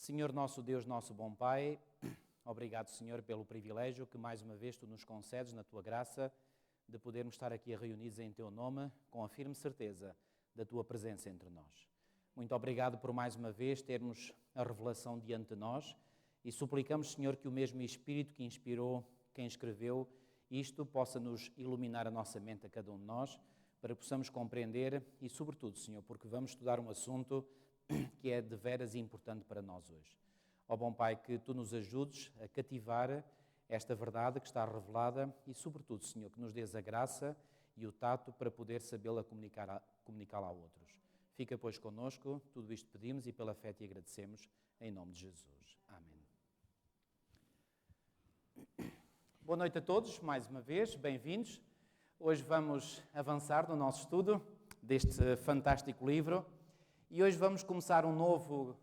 Senhor nosso Deus, nosso bom Pai, obrigado, Senhor, pelo privilégio que mais uma vez Tu nos concedes na Tua graça de podermos estar aqui reunidos em Teu nome com a firme certeza da Tua presença entre nós. Muito obrigado por mais uma vez termos a revelação diante de nós e suplicamos, Senhor, que o mesmo Espírito que inspirou quem escreveu isto possa nos iluminar a nossa mente a cada um de nós para que possamos compreender e, sobretudo, Senhor, porque vamos estudar um assunto que é de veras importante para nós hoje. Ó bom Pai, que Tu nos ajudes a cativar esta verdade que está revelada e, sobretudo, Senhor, que nos dês a graça e o tato para poder sabê-la comunicá-la a outros. Fica, pois, connosco, tudo isto pedimos e pela fé Te agradecemos, em nome de Jesus. Amém. Boa noite a todos, mais uma vez, bem-vindos. Hoje vamos avançar no nosso estudo deste fantástico livro e hoje vamos começar um novo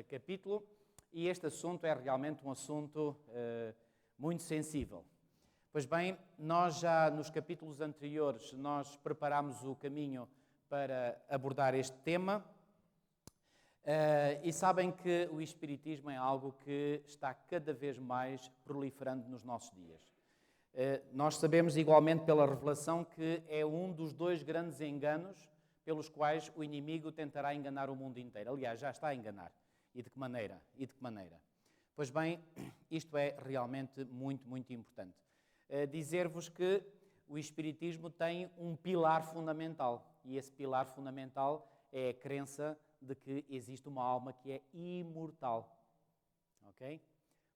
capítulo e este assunto é realmente um assunto muito sensível. Pois bem, nós já nos capítulos anteriores nós preparámos o caminho para abordar este tema e sabem que o Espiritismo é algo que está cada vez mais proliferando nos nossos dias. Nós sabemos igualmente pela revelação que é um dos dois grandes enganos pelos quais o inimigo tentará enganar o mundo inteiro. Aliás, já está a enganar. E de que maneira? Pois bem, isto é realmente muito, muito importante. Dizer-vos que o Espiritismo tem um pilar fundamental. E esse pilar fundamental é a crença de que existe uma alma que é imortal. Ok?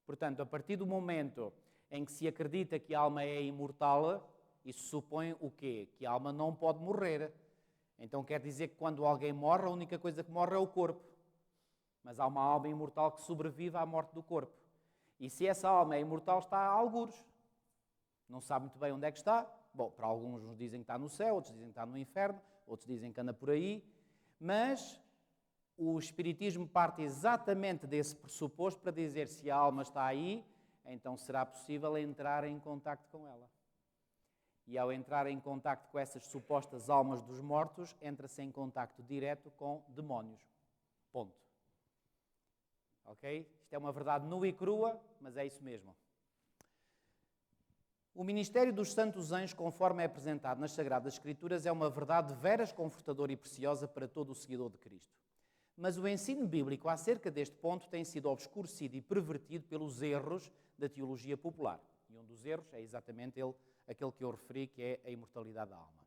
Portanto, a partir do momento em que se acredita que a alma é imortal, isso supõe o quê? Que a alma não pode morrer. Então quer dizer que quando alguém morre, a única coisa que morre é o corpo. Mas há uma alma imortal que sobrevive à morte do corpo. E se essa alma é imortal, está a algures. Não sabe muito bem onde é que está. Bom, para alguns nos dizem que está no céu, outros dizem que está no inferno, outros dizem que anda por aí. Mas o Espiritismo parte exatamente desse pressuposto para dizer se a alma está aí, então será possível entrar em contacto com ela. E ao entrar em contacto com essas supostas almas dos mortos, entra-se em contacto direto com demónios. Ponto. Ok? Isto é uma verdade nua e crua, mas é isso mesmo. O ministério dos santos anjos, conforme é apresentado nas Sagradas Escrituras, é uma verdade de veras confortadora e preciosa para todo o seguidor de Cristo. Mas o ensino bíblico acerca deste ponto tem sido obscurecido e pervertido pelos erros da teologia popular. E um dos erros é exatamente aquele que eu referi, que é a imortalidade da alma.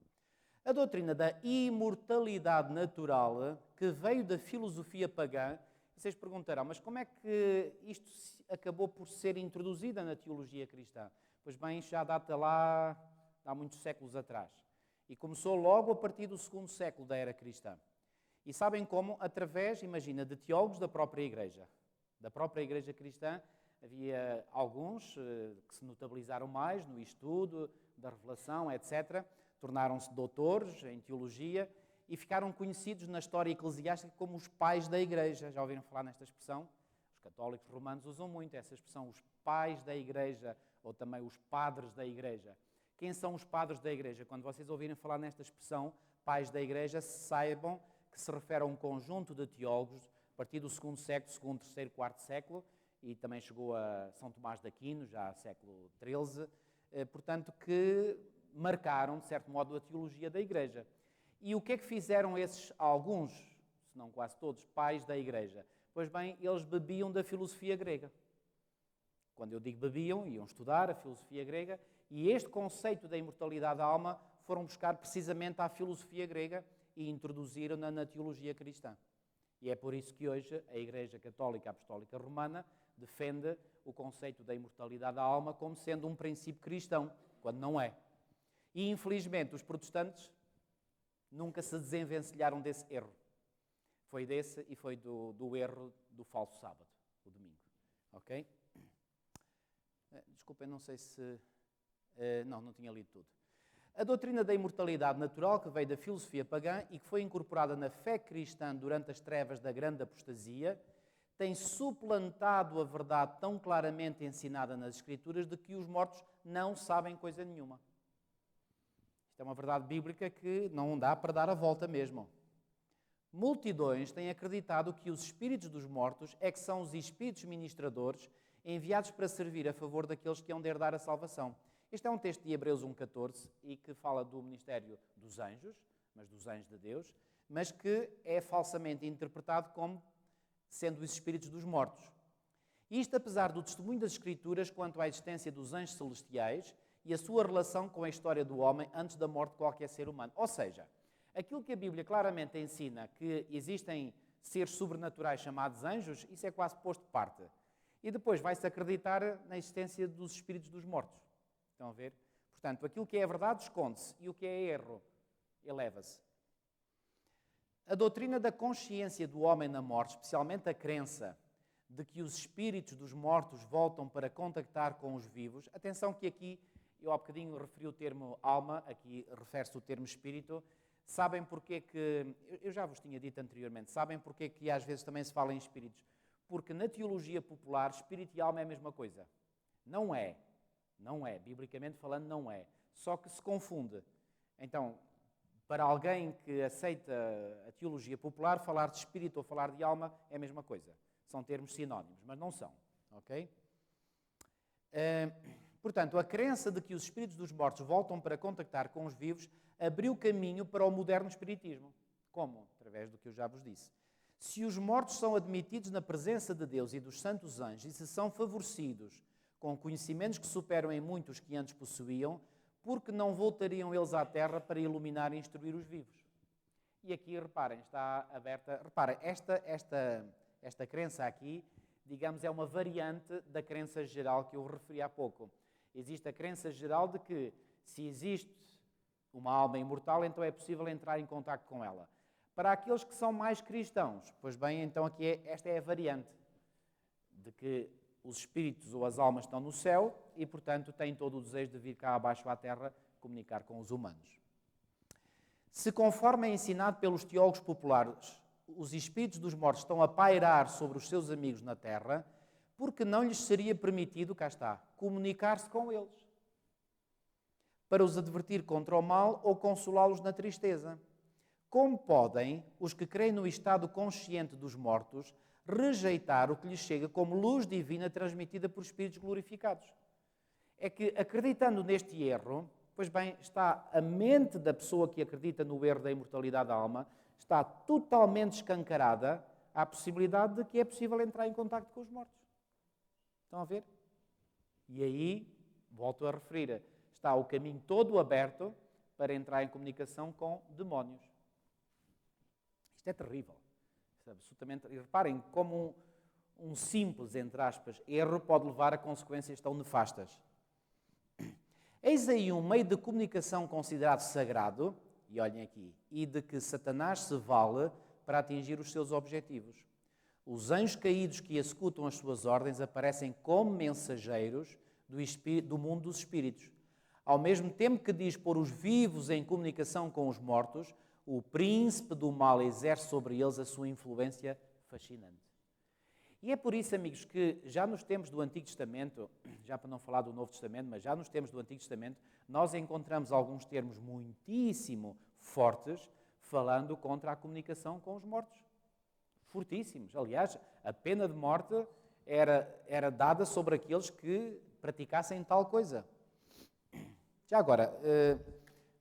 A doutrina da imortalidade natural, que veio da filosofia pagã, vocês perguntarão, mas como é que isto acabou por ser introduzida na teologia cristã? Pois bem, já data lá há muitos séculos atrás. E começou logo a partir do segundo século da era cristã. E sabem como? Através, imagina, de teólogos da própria Igreja. Da própria Igreja cristã havia alguns que se notabilizaram mais no estudo da revelação, etc. Tornaram-se doutores em teologia e ficaram conhecidos na história eclesiástica como os pais da Igreja. Já ouviram falar nesta expressão? Os católicos romanos usam muito essa expressão, os pais da Igreja, ou também os padres da Igreja. Quem são os padres da Igreja? Quando vocês ouvirem falar nesta expressão, pais da Igreja, saibam que se refere a um conjunto de teólogos a partir do segundo século, segundo, terceiro, quarto século, e também chegou a São Tomás de Aquino, já século XIII, portanto, que marcaram, de certo modo, a teologia da Igreja. E o que é que fizeram esses alguns, se não quase todos, pais da Igreja? Pois bem, eles bebiam da filosofia grega. Quando eu digo bebiam, iam estudar a filosofia grega, e este conceito da imortalidade da alma foram buscar precisamente à filosofia grega e introduziram-na na teologia cristã. E é por isso que hoje a Igreja Católica Apostólica Romana defende o conceito da imortalidade da alma como sendo um princípio cristão, quando não é. E, infelizmente, os protestantes nunca se desenvencilharam desse erro. Foi desse e foi do erro do falso sábado, o domingo. Ok? Desculpem, não sei se... não tinha lido tudo. A doutrina da imortalidade natural, que veio da filosofia pagã e que foi incorporada na fé cristã durante as trevas da grande apostasia, tem suplantado a verdade tão claramente ensinada nas Escrituras de que os mortos não sabem coisa nenhuma. Isto é uma verdade bíblica que não dá para dar a volta mesmo. multidões têm acreditado que os espíritos dos mortos é que são os espíritos ministradores enviados para servir a favor daqueles que hão de herdar a salvação. Este é um texto de Hebreus 1,14 e que fala do ministério dos anjos, mas dos anjos de Deus, mas que é falsamente interpretado como sendo os espíritos dos mortos. Isto apesar do testemunho das Escrituras quanto à existência dos anjos celestiais e a sua relação com a história do homem antes da morte de qualquer ser humano. Ou seja, aquilo que a Bíblia claramente ensina, que existem seres sobrenaturais chamados anjos, isso é quase posto de parte. E depois vai-se acreditar na existência dos espíritos dos mortos. Estão a ver? Portanto, aquilo que é verdade esconde-se e o que é erro eleva-se. A doutrina da consciência do homem na morte, especialmente a crença de que os espíritos dos mortos voltam para contactar com os vivos. Atenção que aqui, eu há bocadinho referi o termo alma, aqui refere-se o termo espírito. Sabem porque que, eu já vos tinha dito anteriormente, sabem porque que às vezes também se fala em espíritos? Porque na teologia popular, espírito e alma é a mesma coisa. Não é. Não é. Biblicamente falando, não é. Só que se confunde. Então, para alguém que aceita a teologia popular, falar de espírito ou falar de alma é a mesma coisa. São termos sinónimos, mas não são. Ok? Portanto, a crença de que os espíritos dos mortos voltam para contactar com os vivos abriu caminho para o moderno espiritismo. Como? Através do que eu já vos disse. Se os mortos são admitidos na presença de Deus e dos santos anjos e se são favorecidos com conhecimentos que superam em muito os que antes possuíam, por que não voltariam eles à terra para iluminar e instruir os vivos? E aqui, reparem, está aberta... Reparem, esta crença aqui, digamos, é uma variante da crença geral que eu referi há pouco. Existe a crença geral de que, se existe uma alma imortal, então é possível entrar em contacto com ela. Para aqueles que são mais cristãos, pois bem, então aqui esta é a variante de que os espíritos ou as almas estão no céu e, portanto, têm todo o desejo de vir cá abaixo à terra comunicar com os humanos. Se, conforme é ensinado pelos teólogos populares, os espíritos dos mortos estão a pairar sobre os seus amigos na terra, porque não lhes seria permitido, cá está, comunicar-se com eles, para os advertir contra o mal ou consolá-los na tristeza. Como podem os que creem no estado consciente dos mortos rejeitar o que lhes chega como luz divina transmitida por espíritos glorificados? É que, acreditando neste erro, pois bem, está a mente da pessoa que acredita no erro da imortalidade da alma, está totalmente escancarada à possibilidade de que é possível entrar em contacto com os mortos. Estão a ver? E aí, volto a referir, está o caminho todo aberto para entrar em comunicação com demónios. Isto é terrível. Isto é absolutamente... E reparem como um simples, entre aspas, erro pode levar a consequências tão nefastas. Eis aí um meio de comunicação considerado sagrado, e olhem aqui, e de que Satanás se vale para atingir os seus objetivos. Os anjos caídos que executam as suas ordens aparecem como mensageiros do mundo dos espíritos. Ao mesmo tempo que diz pôr os vivos em comunicação com os mortos, o príncipe do mal exerce sobre eles a sua influência fascinante. E é por isso, amigos, que já nos tempos do Antigo Testamento, já para não falar do Novo Testamento, mas já nos tempos do Antigo Testamento, nós encontramos alguns termos muitíssimo fortes falando contra a comunicação com os mortos. Fortíssimos. Aliás, a pena de morte era dada sobre aqueles que praticassem tal coisa. Já agora,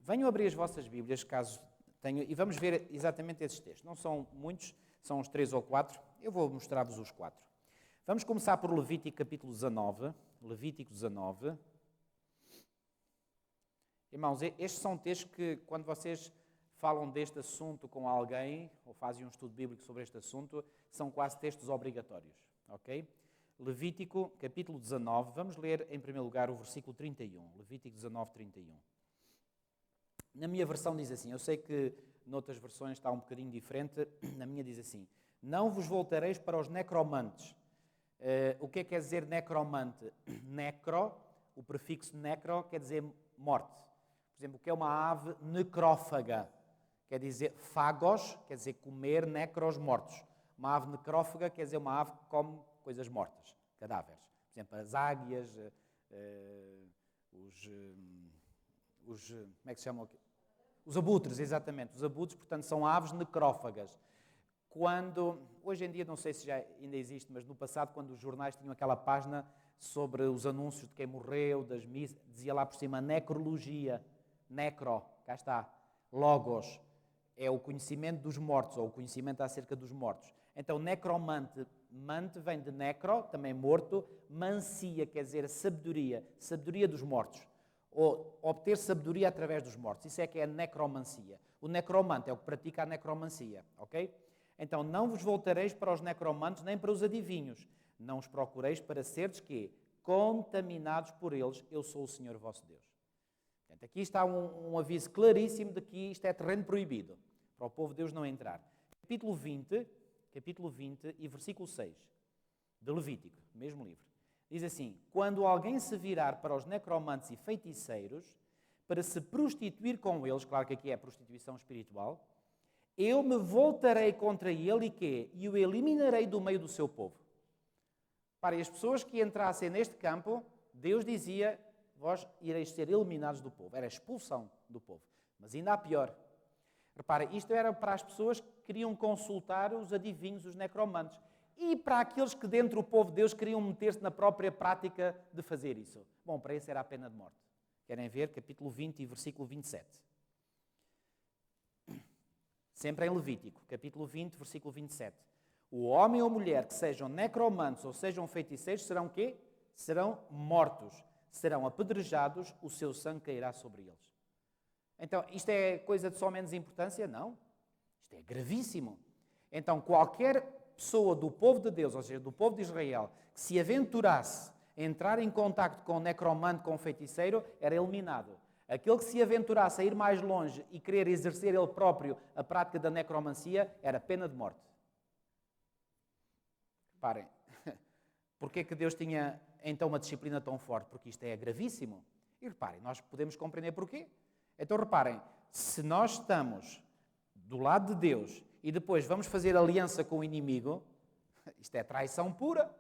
venham abrir as vossas Bíblias, caso tenham, e vamos ver exatamente esses textos. Não são muitos, são uns 3 ou 4. Eu vou mostrar-vos os 4. Vamos começar por Levítico capítulo 19. Levítico 19. Irmãos, estes são textos que, quando vocês falam deste assunto com alguém, ou fazem um estudo bíblico sobre este assunto, são quase textos obrigatórios. Ok? Levítico capítulo 19. Vamos ler, em primeiro lugar, o versículo 31. Levítico 19, 31. Na minha versão diz assim, eu sei que noutras versões está um bocadinho diferente, na minha diz assim: não vos voltareis para os necromantes. O que quer dizer necromante? Necro, o prefixo necro quer dizer morte. Por exemplo, o que é uma ave necrófaga? Quer dizer fagos, quer dizer comer, necros, mortos. Uma ave necrófaga quer dizer uma ave que come coisas mortas, cadáveres. Por exemplo, as águias, como é que se chamam? Os abutres, exatamente. Os abutres, portanto, são aves necrófagas. hoje em dia não sei se já ainda existe, mas no passado, quando os jornais tinham aquela página sobre os anúncios de quem morreu, das missas, dizia lá por cima necrologia, necro, cá está, logos, é o conhecimento dos mortos, ou o conhecimento acerca dos mortos. Então, necromante, mante vem de necro, também morto, mancia, quer dizer, sabedoria, sabedoria dos mortos, ou obter sabedoria através dos mortos, isso é que é a necromancia. O necromante é o que pratica a necromancia, ok? Então, não vos voltareis para os necromantes, nem para os adivinhos, não os procureis para seres quê? Contaminados por eles, eu sou o Senhor vosso Deus. Portanto, aqui está um aviso claríssimo de que isto é terreno proibido, para o povo de Deus não entrar. Capítulo 20 e versículo 6, de Levítico, mesmo livro. Diz assim, quando alguém se virar para os necromantes e feiticeiros, para se prostituir com eles, claro que aqui é prostituição espiritual, eu me voltarei contra ele e quê? E o eliminarei do meio do seu povo. Para as pessoas que entrassem neste campo, Deus dizia, vós ireis ser eliminados do povo. Era a expulsão do povo. Mas ainda há pior. Repara, isto era para as pessoas que queriam consultar os adivinhos, os necromantes. E para aqueles que dentro do povo de Deus queriam meter-se na própria prática de fazer isso. Bom, para esse era a pena de morte. Querem ver? Capítulo 20 e versículo 27. Sempre em Levítico, capítulo 20, versículo 27. O homem ou mulher que sejam necromantes ou sejam feiticeiros serão quê? Serão mortos. Serão apedrejados, o seu sangue cairá sobre eles. Então, isto é coisa de só menos importância? Não. Isto é gravíssimo. Então, qualquer pessoa do povo de Deus, ou seja, do povo de Israel, que se aventurasse a entrar em contacto com o necromante, com o feiticeiro, era eliminado. Aquele que se aventurasse a ir mais longe e querer exercer ele próprio a prática da necromancia, era pena de morte. Reparem, porquê que Deus tinha então uma disciplina tão forte? Porque isto é gravíssimo. E reparem, nós podemos compreender porquê. Então reparem, se nós estamos do lado de Deus e depois vamos fazer aliança com o inimigo, isto é traição pura.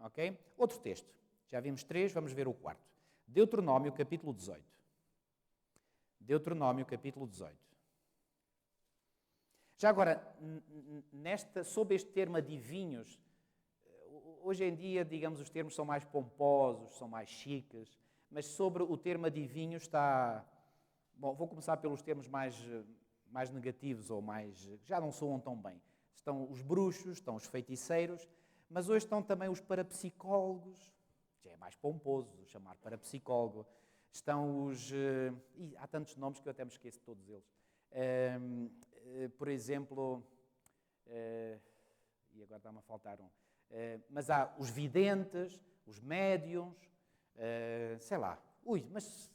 Ok? Outro texto. Já vimos 3, vamos ver o quarto. Deuteronômio, capítulo 18. Deuteronômio, capítulo 18. Já agora, sob este termo adivinhos, hoje em dia, digamos, os termos são mais pomposos, são mais chiques, mas sobre o termo adivinhos está... Bom, vou começar pelos termos mais negativos ou mais... já não soam tão bem. Estão os bruxos, estão os feiticeiros, mas hoje estão também os parapsicólogos, já é mais pomposo chamar parapsicólogo. Estão os... há tantos nomes que eu até me esqueço de todos eles. Por exemplo, e agora está-me a faltar um, mas há os videntes, os médiuns, sei lá. Mas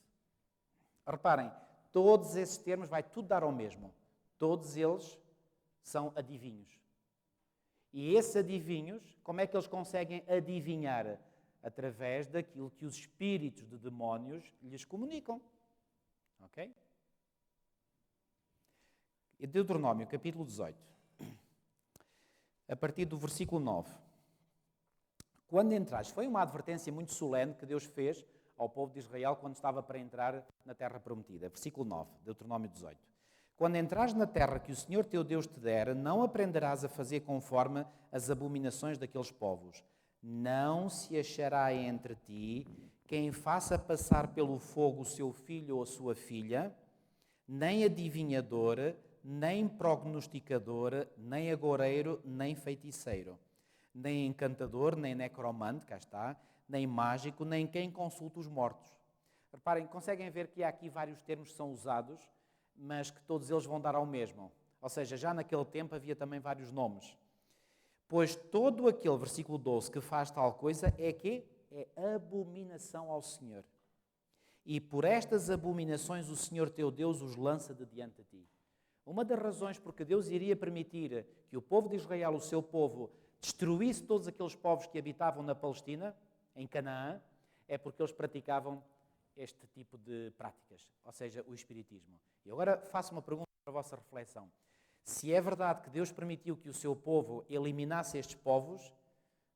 reparem, todos esses termos vai tudo dar ao mesmo. Todos eles são adivinhos. E esses adivinhos, como é que eles conseguem adivinhar? Através daquilo que os espíritos de demónios lhes comunicam. Ok? Deuteronômio, capítulo 18. A partir do versículo 9. Quando entrares, foi uma advertência muito solene que Deus fez ao povo de Israel quando estava para entrar na terra prometida. Versículo 9, Deuteronômio 18. Quando entrares na terra que o Senhor teu Deus te der, não aprenderás a fazer conforme as abominações daqueles povos. Não se achará entre ti quem faça passar pelo fogo o seu filho ou a sua filha, nem adivinhador, nem prognosticador, nem agoureiro, nem feiticeiro, nem encantador, nem necromante, cá está, nem mágico, nem quem consulta os mortos. Reparem, conseguem ver que há aqui vários termos que são usados, mas que todos eles vão dar ao mesmo. Ou seja, já naquele tempo havia também vários nomes. Pois todo aquele, versículo 12, que faz tal coisa é que é abominação ao Senhor. E por estas abominações o Senhor teu Deus os lança de diante de ti. Uma das razões porque Deus iria permitir que o povo de Israel, o seu povo, destruísse todos aqueles povos que habitavam na Palestina, em Canaã, é porque eles praticavam este tipo de práticas, ou seja, o espiritismo. E agora faço uma pergunta para a vossa reflexão. Se é verdade que Deus permitiu que o seu povo eliminasse estes povos,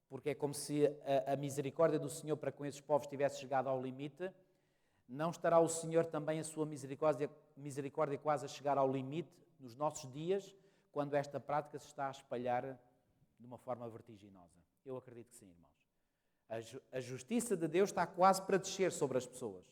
porque é como se a misericórdia do Senhor para com esses povos tivesse chegado ao limite, não estará o Senhor também a sua misericórdia quase a chegar ao limite nos nossos dias, quando esta prática se está a espalhar de uma forma vertiginosa. Eu acredito que sim, irmãos. A justiça de Deus está quase para descer sobre as pessoas.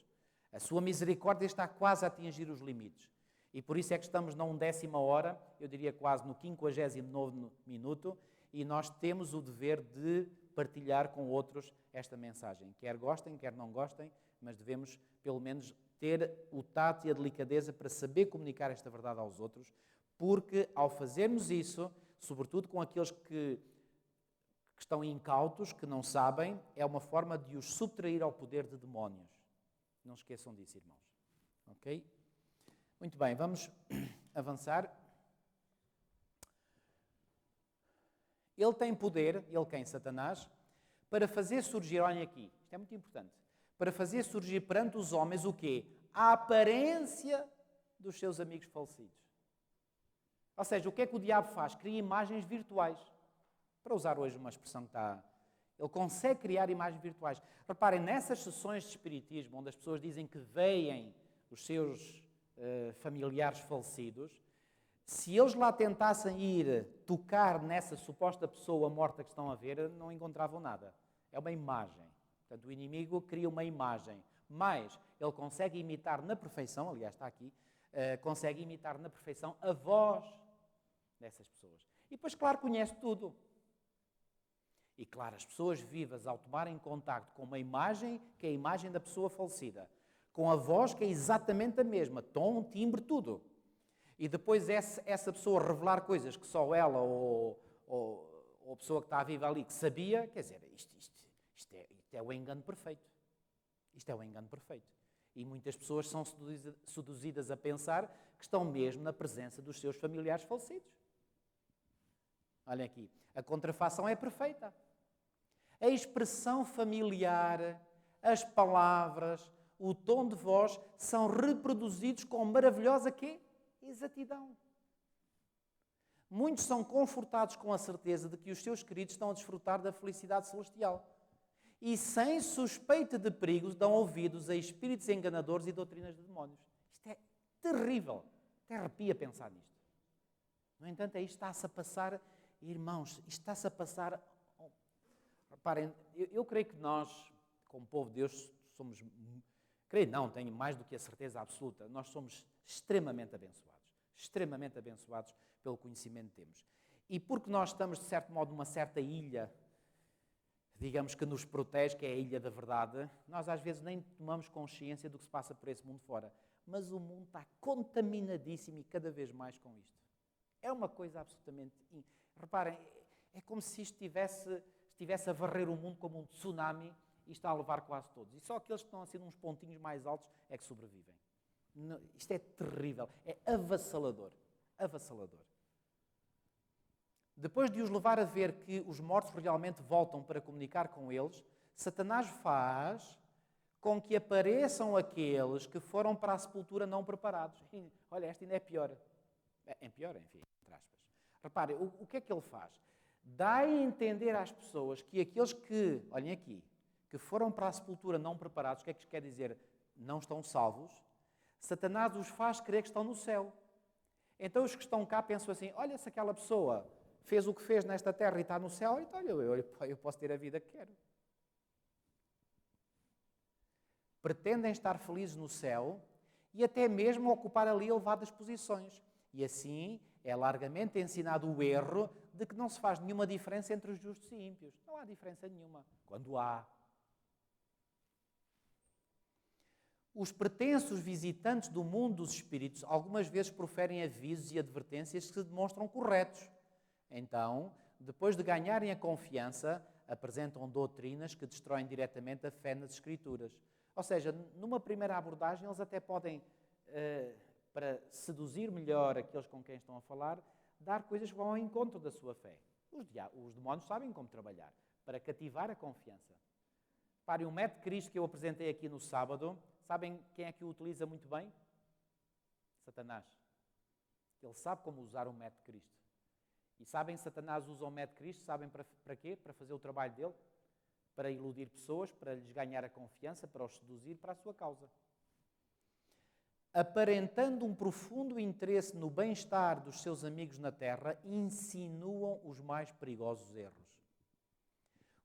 A sua misericórdia está quase a atingir os limites. E por isso é que estamos na 1ª hora, eu diria quase no 59º minuto, e nós temos o dever de partilhar com outros esta mensagem. Quer gostem, quer não gostem, mas devemos, pelo menos, ter o tato e a delicadeza para saber comunicar esta verdade aos outros, porque ao fazermos isso, sobretudo com aqueles que estão incautos, que não sabem, é uma forma de os subtrair ao poder de demónios. Não esqueçam disso, irmãos. Ok? Muito bem, vamos avançar. Ele tem poder, ele quem? Satanás, para fazer surgir, olhem aqui, isto é muito importante, para fazer surgir perante os homens o quê? A aparência dos seus amigos falecidos. Ou seja, o que é que o diabo faz? Cria imagens virtuais. Para usar hoje uma expressão que está... Ele consegue criar imagens virtuais. Reparem, nessas sessões de espiritismo, onde as pessoas dizem que veem os seus familiares falecidos, se eles lá tentassem ir tocar nessa suposta pessoa morta que estão a ver, não encontravam nada. É uma imagem. Portanto, o inimigo cria uma imagem. Mas ele consegue imitar na perfeição, aliás, está aqui, consegue imitar na perfeição a voz dessas pessoas. E depois, claro, conhece tudo. E, claro, as pessoas vivas, ao tomarem contacto com uma imagem, que é a imagem da pessoa falecida, com a voz que é exatamente a mesma, tom, timbre, tudo. E depois essa pessoa revelar coisas que só ela ou a pessoa que está viva ali que sabia, quer dizer, isto é o engano perfeito. Isto é o engano perfeito. E muitas pessoas são seduzidas a pensar que estão mesmo na presença dos seus familiares falecidos. Olhem aqui, a contrafação é perfeita. A expressão familiar, as palavras, o tom de voz são reproduzidos com maravilhosa quê? Exatidão. Muitos são confortados com a certeza de que os seus queridos estão a desfrutar da felicidade celestial. E sem suspeita de perigos dão ouvidos a espíritos enganadores e doutrinas de demónios. Isto é terrível. Até arrepia pensar nisto. No entanto, isto está-se a passar, irmãos, isto está-se a passar... Reparem, eu creio que nós, como povo de Deus, somos... Creio não, tenho mais do que a certeza absoluta. Nós somos extremamente abençoados pelo conhecimento que temos. E porque nós estamos, de certo modo, numa certa ilha, digamos que nos protege, que é a ilha da verdade, nós às vezes nem tomamos consciência do que se passa por esse mundo fora. Mas o mundo está contaminadíssimo e cada vez mais com isto. É uma coisa absolutamente... Reparem, é como se isto estivesse a varrer o mundo como um tsunami e está a levar quase todos. E só aqueles que estão assim uns pontinhos mais altos é que sobrevivem. Isto é terrível, é avassalador. Avassalador. Depois de os levar a ver que os mortos realmente voltam para comunicar com eles, Satanás faz com que apareçam aqueles que foram para a sepultura não preparados. E, olha, esta ainda é pior. É pior, enfim, entre aspas. Reparem, o que é que ele faz? Dá a entender às pessoas que aqueles que, olhem aqui, que foram para a sepultura não preparados, o que é que isto quer dizer? Não estão salvos. Satanás os faz crer que estão no céu. Então os que estão cá pensam assim, olha, se aquela pessoa fez o que fez nesta terra e está no céu, então eu posso ter a vida que quero. Pretendem estar felizes no céu e até mesmo ocupar ali elevadas posições. E assim é largamente ensinado o erro de que não se faz nenhuma diferença entre os justos e ímpios. Não há diferença nenhuma. Quando há. Os pretensos visitantes do mundo dos espíritos algumas vezes proferem avisos e advertências que se demonstram corretos. Então, depois de ganharem a confiança, apresentam doutrinas que destroem diretamente a fé nas Escrituras. Ou seja, numa primeira abordagem, eles até podem, para seduzir melhor aqueles com quem estão a falar, dar coisas que vão ao encontro da sua fé. Os demónios sabem como trabalhar, para cativar a confiança. Reparem, o método de Cristo que eu apresentei aqui no sábado, sabem quem é que o utiliza muito bem? Satanás. Ele sabe como usar o método de Cristo. E sabem, Satanás usa o método de Cristo, sabem para quê? Para fazer o trabalho dele, para iludir pessoas, para lhes ganhar a confiança, para os seduzir para a sua causa. aparentando um profundo interesse no bem-estar dos seus amigos na terra, insinuam os mais perigosos erros.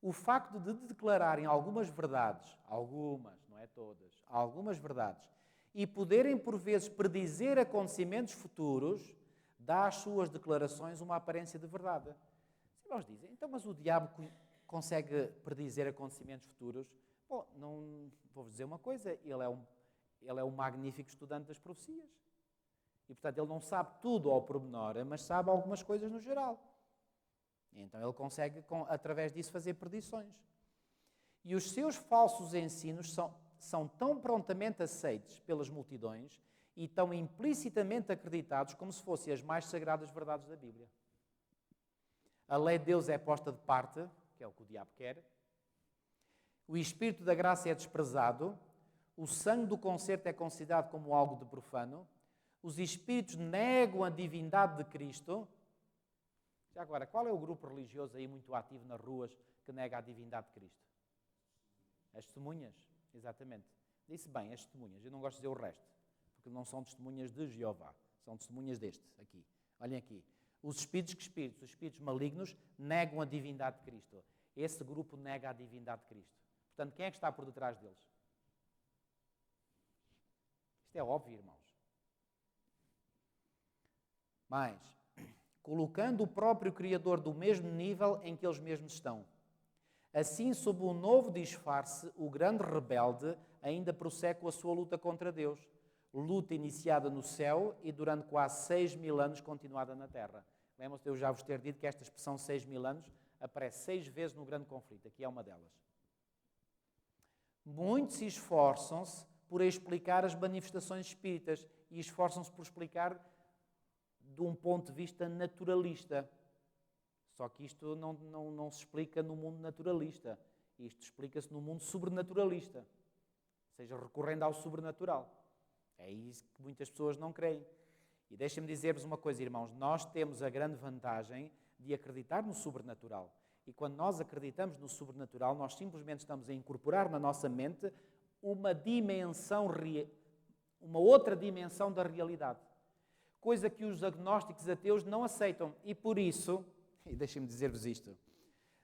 O facto de declararem algumas verdades, algumas, não é todas, algumas verdades, e poderem por vezes predizer acontecimentos futuros, dá às suas declarações uma aparência de verdade. Os irmãos dizem, então, mas o diabo consegue predizer acontecimentos futuros? Bom, não vou-vos dizer uma coisa, ele é um magnífico estudante das profecias. E, portanto, ele não sabe tudo ao pormenor, mas sabe algumas coisas no geral. Então ele consegue, através disso, fazer predições. E os seus falsos ensinos são tão prontamente aceitos pelas multidões e tão implicitamente acreditados como se fossem as mais sagradas verdades da Bíblia. A lei de Deus é posta de parte, que é o que o diabo quer. O Espírito da graça é desprezado. O sangue do concerto é considerado como algo de profano. Os Espíritos negam a divindade de Cristo. Já agora, qual é o grupo religioso aí muito ativo nas ruas que nega a divindade de Cristo? As testemunhas, exatamente. Disse bem, as testemunhas. Eu não gosto de dizer o resto, porque não são testemunhas de Jeová. São testemunhas deste, aqui. Olhem aqui. Os espíritos malignos, negam a divindade de Cristo. Esse grupo nega a divindade de Cristo. Portanto, quem é que está por detrás deles? Isto é óbvio, irmãos. Mais, colocando o próprio Criador do mesmo nível em que eles mesmos estão. Assim, sob um novo disfarce, o grande rebelde ainda prossegue com a sua luta contra Deus. Luta iniciada no céu e durante quase 6.000 anos continuada na terra. Lembram-se de eu já vos ter dito que esta expressão 6.000 anos aparece 6 vezes no grande conflito. Aqui é uma delas. Muitos se esforçam-se por explicar as manifestações espíritas e esforçam-se por explicar de um ponto de vista naturalista. Só que isto não se explica no mundo naturalista. Isto explica-se no mundo sobrenaturalista. Ou seja, recorrendo ao sobrenatural. É isso que muitas pessoas não creem. E deixem-me dizer-vos uma coisa, irmãos. Nós temos a grande vantagem de acreditar no sobrenatural. E quando nós acreditamos no sobrenatural, nós simplesmente estamos a incorporar na nossa mente uma outra dimensão da realidade. Coisa que os agnósticos ateus não aceitam. E por isso, e deixem-me dizer-vos isto,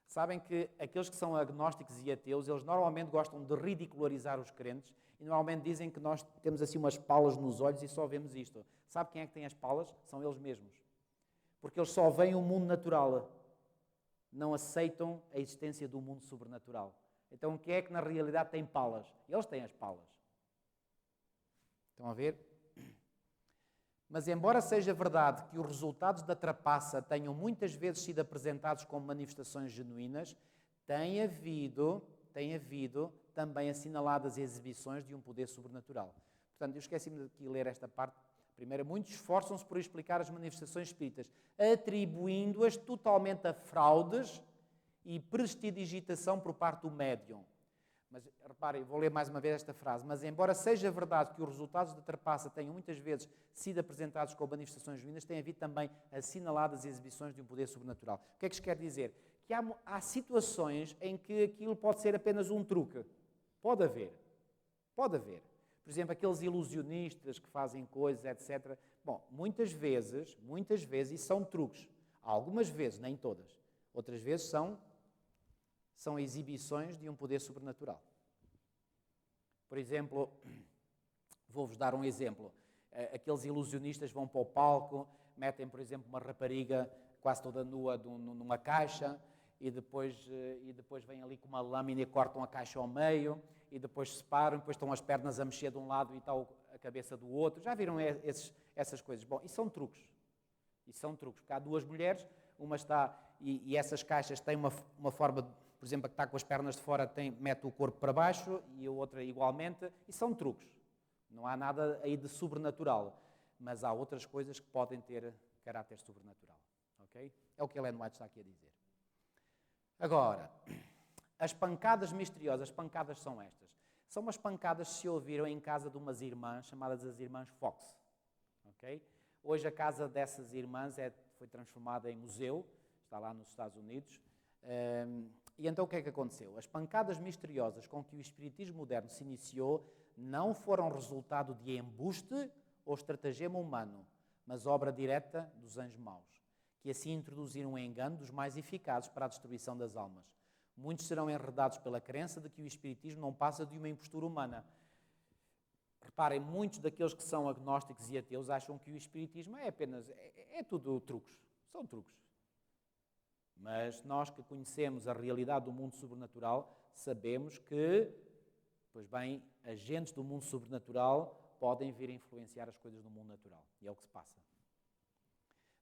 sabem que aqueles que são agnósticos e ateus, eles normalmente gostam de ridicularizar os crentes e normalmente dizem que nós temos assim umas palas nos olhos e só vemos isto. Sabe quem é que tem as palas? São eles mesmos. Porque eles só veem o mundo natural. Não aceitam a existência do mundo sobrenatural. Então, quem é que na realidade tem palas? Eles têm as palas. Estão a ver? Mas, embora seja verdade que os resultados da trapaça tenham muitas vezes sido apresentados como manifestações genuínas, tem havido também assinaladas exibições de um poder sobrenatural. Portanto, eu esqueci-me de aqui ler esta parte. Primeiro, muitos esforçam-se por explicar as manifestações espíritas, atribuindo-as totalmente a fraudes e prestidigitação por parte do médium. Mas, reparem, vou ler mais uma vez esta frase. Mas, embora seja verdade que os resultados da trapaça tenham muitas vezes sido apresentados com manifestações divinas, tem havido também assinaladas exibições de um poder sobrenatural. O que é que isto quer dizer? Que há situações em que aquilo pode ser apenas um truque. Pode haver. Pode haver. Por exemplo, aqueles ilusionistas que fazem coisas, etc. Bom, muitas vezes, isso são truques. Algumas vezes, nem todas. Outras vezes são exibições de um poder sobrenatural. Por exemplo, vou-vos dar um exemplo. Aqueles ilusionistas vão para o palco, metem, por exemplo, uma rapariga quase toda nua numa caixa e depois vêm ali com uma lâmina e cortam a caixa ao meio e depois separam, depois estão as pernas a mexer de um lado e está a cabeça do outro. Já viram essas coisas? Bom, isso são truques. Isso são truques, porque há duas mulheres, uma está... E essas caixas têm uma forma, por exemplo, a que está com as pernas de fora mete o corpo para baixo e a outra igualmente, e são truques. Não há nada aí de sobrenatural, mas há outras coisas que podem ter caráter sobrenatural. Okay? É o que Ellen White está aqui a dizer. Agora, as pancadas misteriosas, as pancadas são estas. São umas pancadas que se ouviram em casa de umas irmãs, chamadas as irmãs Fox. Okay? Hoje a casa dessas irmãs foi transformada em museu, está lá nos Estados Unidos. E então o que é que aconteceu? As pancadas misteriosas com que o espiritismo moderno se iniciou não foram resultado de embuste ou estratagema humano, mas obra direta dos anjos maus, que assim introduziram um engano dos mais eficazes para a destruição das almas. Muitos serão enredados pela crença de que o espiritismo não passa de uma impostura humana. Reparem, muitos daqueles que são agnósticos e ateus acham que o espiritismo é apenas, é tudo truques, são truques. Mas nós que conhecemos a realidade do mundo sobrenatural, sabemos que, pois bem, agentes do mundo sobrenatural podem vir a influenciar as coisas do mundo natural. E é o que se passa.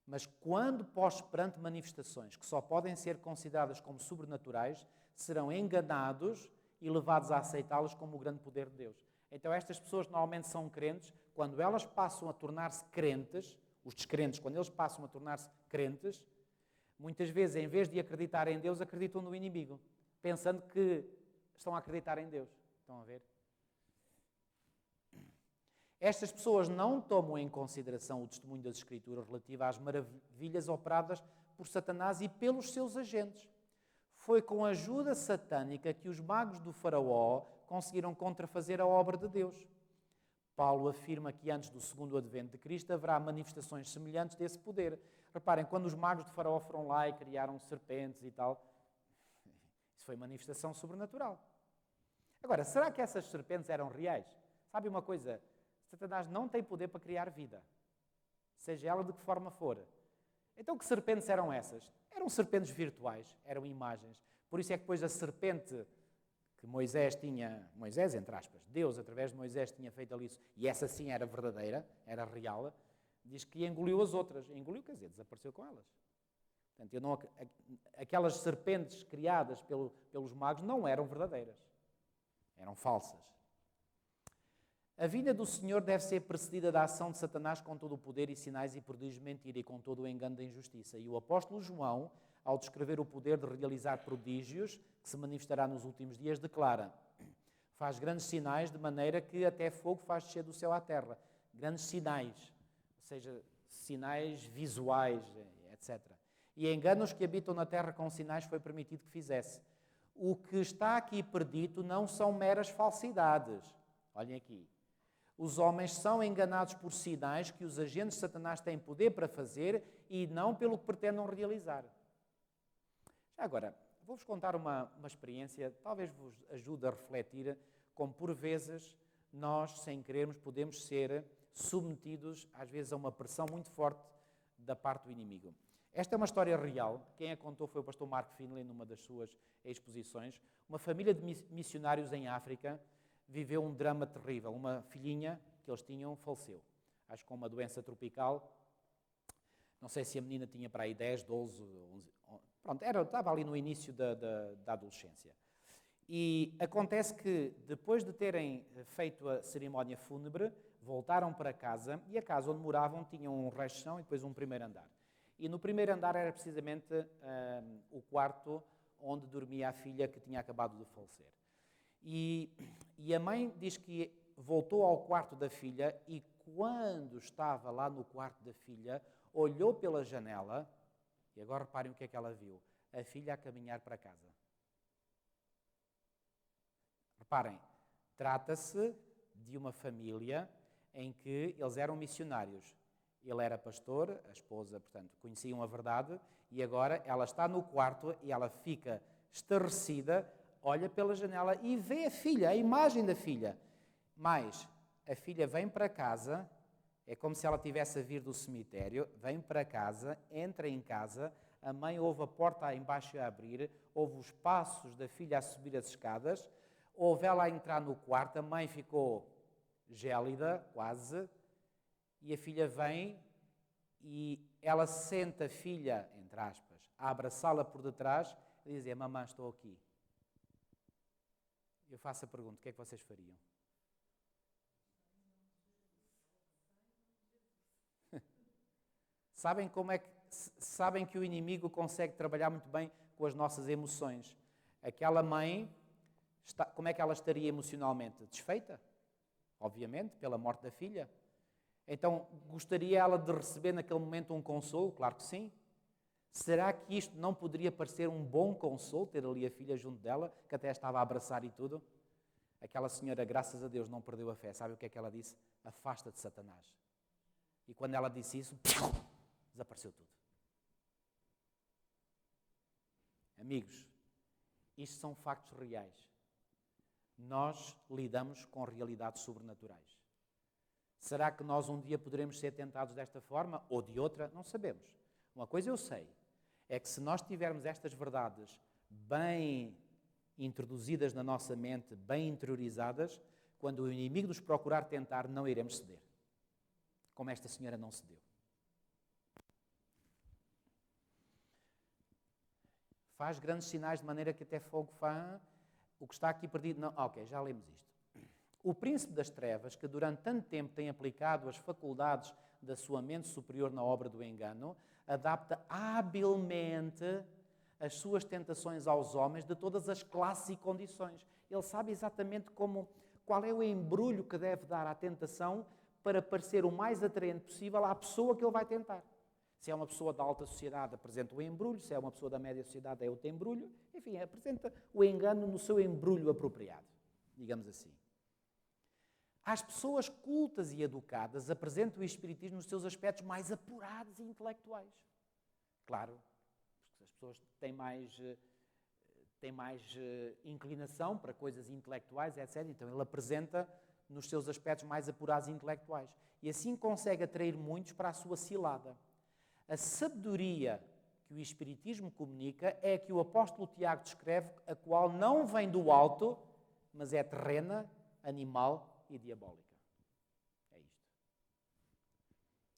Mas quando postos perante manifestações que só podem ser consideradas como sobrenaturais, serão enganados e levados a aceitá-las como o grande poder de Deus. Então estas pessoas normalmente são crentes, quando elas passam a tornar-se crentes, os descrentes, quando eles passam a tornar-se crentes, muitas vezes, em vez de acreditar em Deus, acreditam no inimigo, pensando que estão a acreditar em Deus. Estão a ver? Estas pessoas não tomam em consideração o testemunho das Escrituras relativo às maravilhas operadas por Satanás e pelos seus agentes. Foi com a ajuda satânica que os magos do faraó conseguiram contrafazer a obra de Deus. Paulo afirma que antes do segundo advento de Cristo haverá manifestações semelhantes desse poder. Reparem, quando os magos de faraó foram lá e criaram serpentes e tal, isso foi manifestação sobrenatural. Agora, será que essas serpentes eram reais? Sabe uma coisa? Satanás não tem poder para criar vida, seja ela de que forma for. Então, que serpentes eram essas? Eram serpentes virtuais, eram imagens. Por isso é que depois a serpente que Moisés tinha, Moisés entre aspas, Deus através de Moisés tinha feito ali isso, e essa sim era verdadeira, era real, diz que engoliu as outras. Engoliu, quer dizer, desapareceu com elas. Portanto, aquelas serpentes criadas pelos magos não eram verdadeiras, eram falsas. A vinda do Senhor deve ser precedida da ação de Satanás com todo o poder e sinais e prodígios de mentira e com todo o engano da injustiça. E o apóstolo João, ao descrever o poder de realizar prodígios, que se manifestará nos últimos dias, declara: faz grandes sinais de maneira que até fogo faz descer do céu à terra. Grandes sinais, ou seja, sinais visuais, etc. E engana os que habitam na terra com sinais foi permitido que fizesse. O que está aqui predito não são meras falsidades. Olhem aqui. Os homens são enganados por sinais que os agentes de Satanás têm poder para fazer e não pelo que pretendam realizar. Já agora, vou-vos contar uma experiência, talvez vos ajude a refletir como por vezes nós, sem querermos, podemos ser submetidos às vezes a uma pressão muito forte da parte do inimigo. Esta é uma história real. Quem a contou foi o pastor Mark Finley numa das suas exposições. Uma família de missionários em África viveu um drama terrível. Uma filhinha que eles tinham faleceu. Acho que com uma doença tropical. Não sei se a menina tinha para aí 10, 12, 11... Pronto, estava ali no início da adolescência. E acontece que, depois de terem feito a cerimónia fúnebre, voltaram para casa e a casa onde moravam tinha um resto de chão e depois um primeiro andar. E no primeiro andar era precisamente o quarto onde dormia a filha que tinha acabado de falecer. E a mãe diz que voltou ao quarto da filha e quando estava lá no quarto da filha, olhou pela janela e agora reparem o que é que ela viu. A filha a caminhar para casa. Reparem, trata-se de uma família em que eles eram missionários. Ele era pastor, a esposa, portanto, conheciam a verdade e agora ela está no quarto e ela fica estarrecida, olha pela janela e vê a filha, a imagem da filha. Mas a filha vem para casa, é como se ela tivesse a vir do cemitério, vem para casa, entra em casa, a mãe ouve a porta aí embaixo a abrir, ouve os passos da filha a subir as escadas, ouve ela a entrar no quarto, a mãe ficou gélida, quase, e a filha vem e ela senta a filha, entre aspas, a abraçá-la por detrás e dizer: mamãe, estou aqui. Eu faço a pergunta: o que é que vocês fariam? Sabem que o inimigo consegue trabalhar muito bem com as nossas emoções. Aquela mãe, como é que ela estaria emocionalmente? Desfeita, obviamente, pela morte da filha. Então, gostaria ela de receber naquele momento um consolo? Claro que sim. Será que isto não poderia parecer um bom consolo, ter ali a filha junto dela, que até estava a abraçar e tudo? Aquela senhora, graças a Deus, não perdeu a fé. Sabe o que é que ela disse? Afasta-te, Satanás. E quando ela disse isso, desapareceu tudo. Amigos, isto são factos reais. Nós lidamos com realidades sobrenaturais. Será que nós um dia poderemos ser tentados desta forma ou de outra? Não sabemos. Uma coisa eu sei, é que se nós tivermos estas verdades bem introduzidas na nossa mente, bem interiorizadas, quando o inimigo nos procurar tentar, não iremos ceder. Como esta senhora não cedeu. Faz grandes sinais de maneira que até fogo fã, o que está aqui perdido... Não, ok, já lemos isto. O príncipe das trevas, que durante tanto tempo tem aplicado as faculdades da sua mente superior na obra do engano, adapta habilmente as suas tentações aos homens de todas as classes e condições. Ele sabe exatamente qual é o embrulho que deve dar à tentação para parecer o mais atraente possível à pessoa que ele vai tentar. Se é uma pessoa da alta sociedade, apresenta o embrulho. Se é uma pessoa da média sociedade, é outro embrulho. Enfim, apresenta o engano no seu embrulho apropriado, digamos assim. As pessoas cultas e educadas apresentam o espiritismo nos seus aspectos mais apurados e intelectuais. Claro, porque as pessoas têm mais inclinação para coisas intelectuais, etc. Então ele apresenta nos seus aspectos mais apurados e intelectuais. E assim consegue atrair muitos para a sua cilada. A sabedoria que o espiritismo comunica é a que o apóstolo Tiago descreve, a qual não vem do alto, mas é terrena, animal e diabólica. É isto.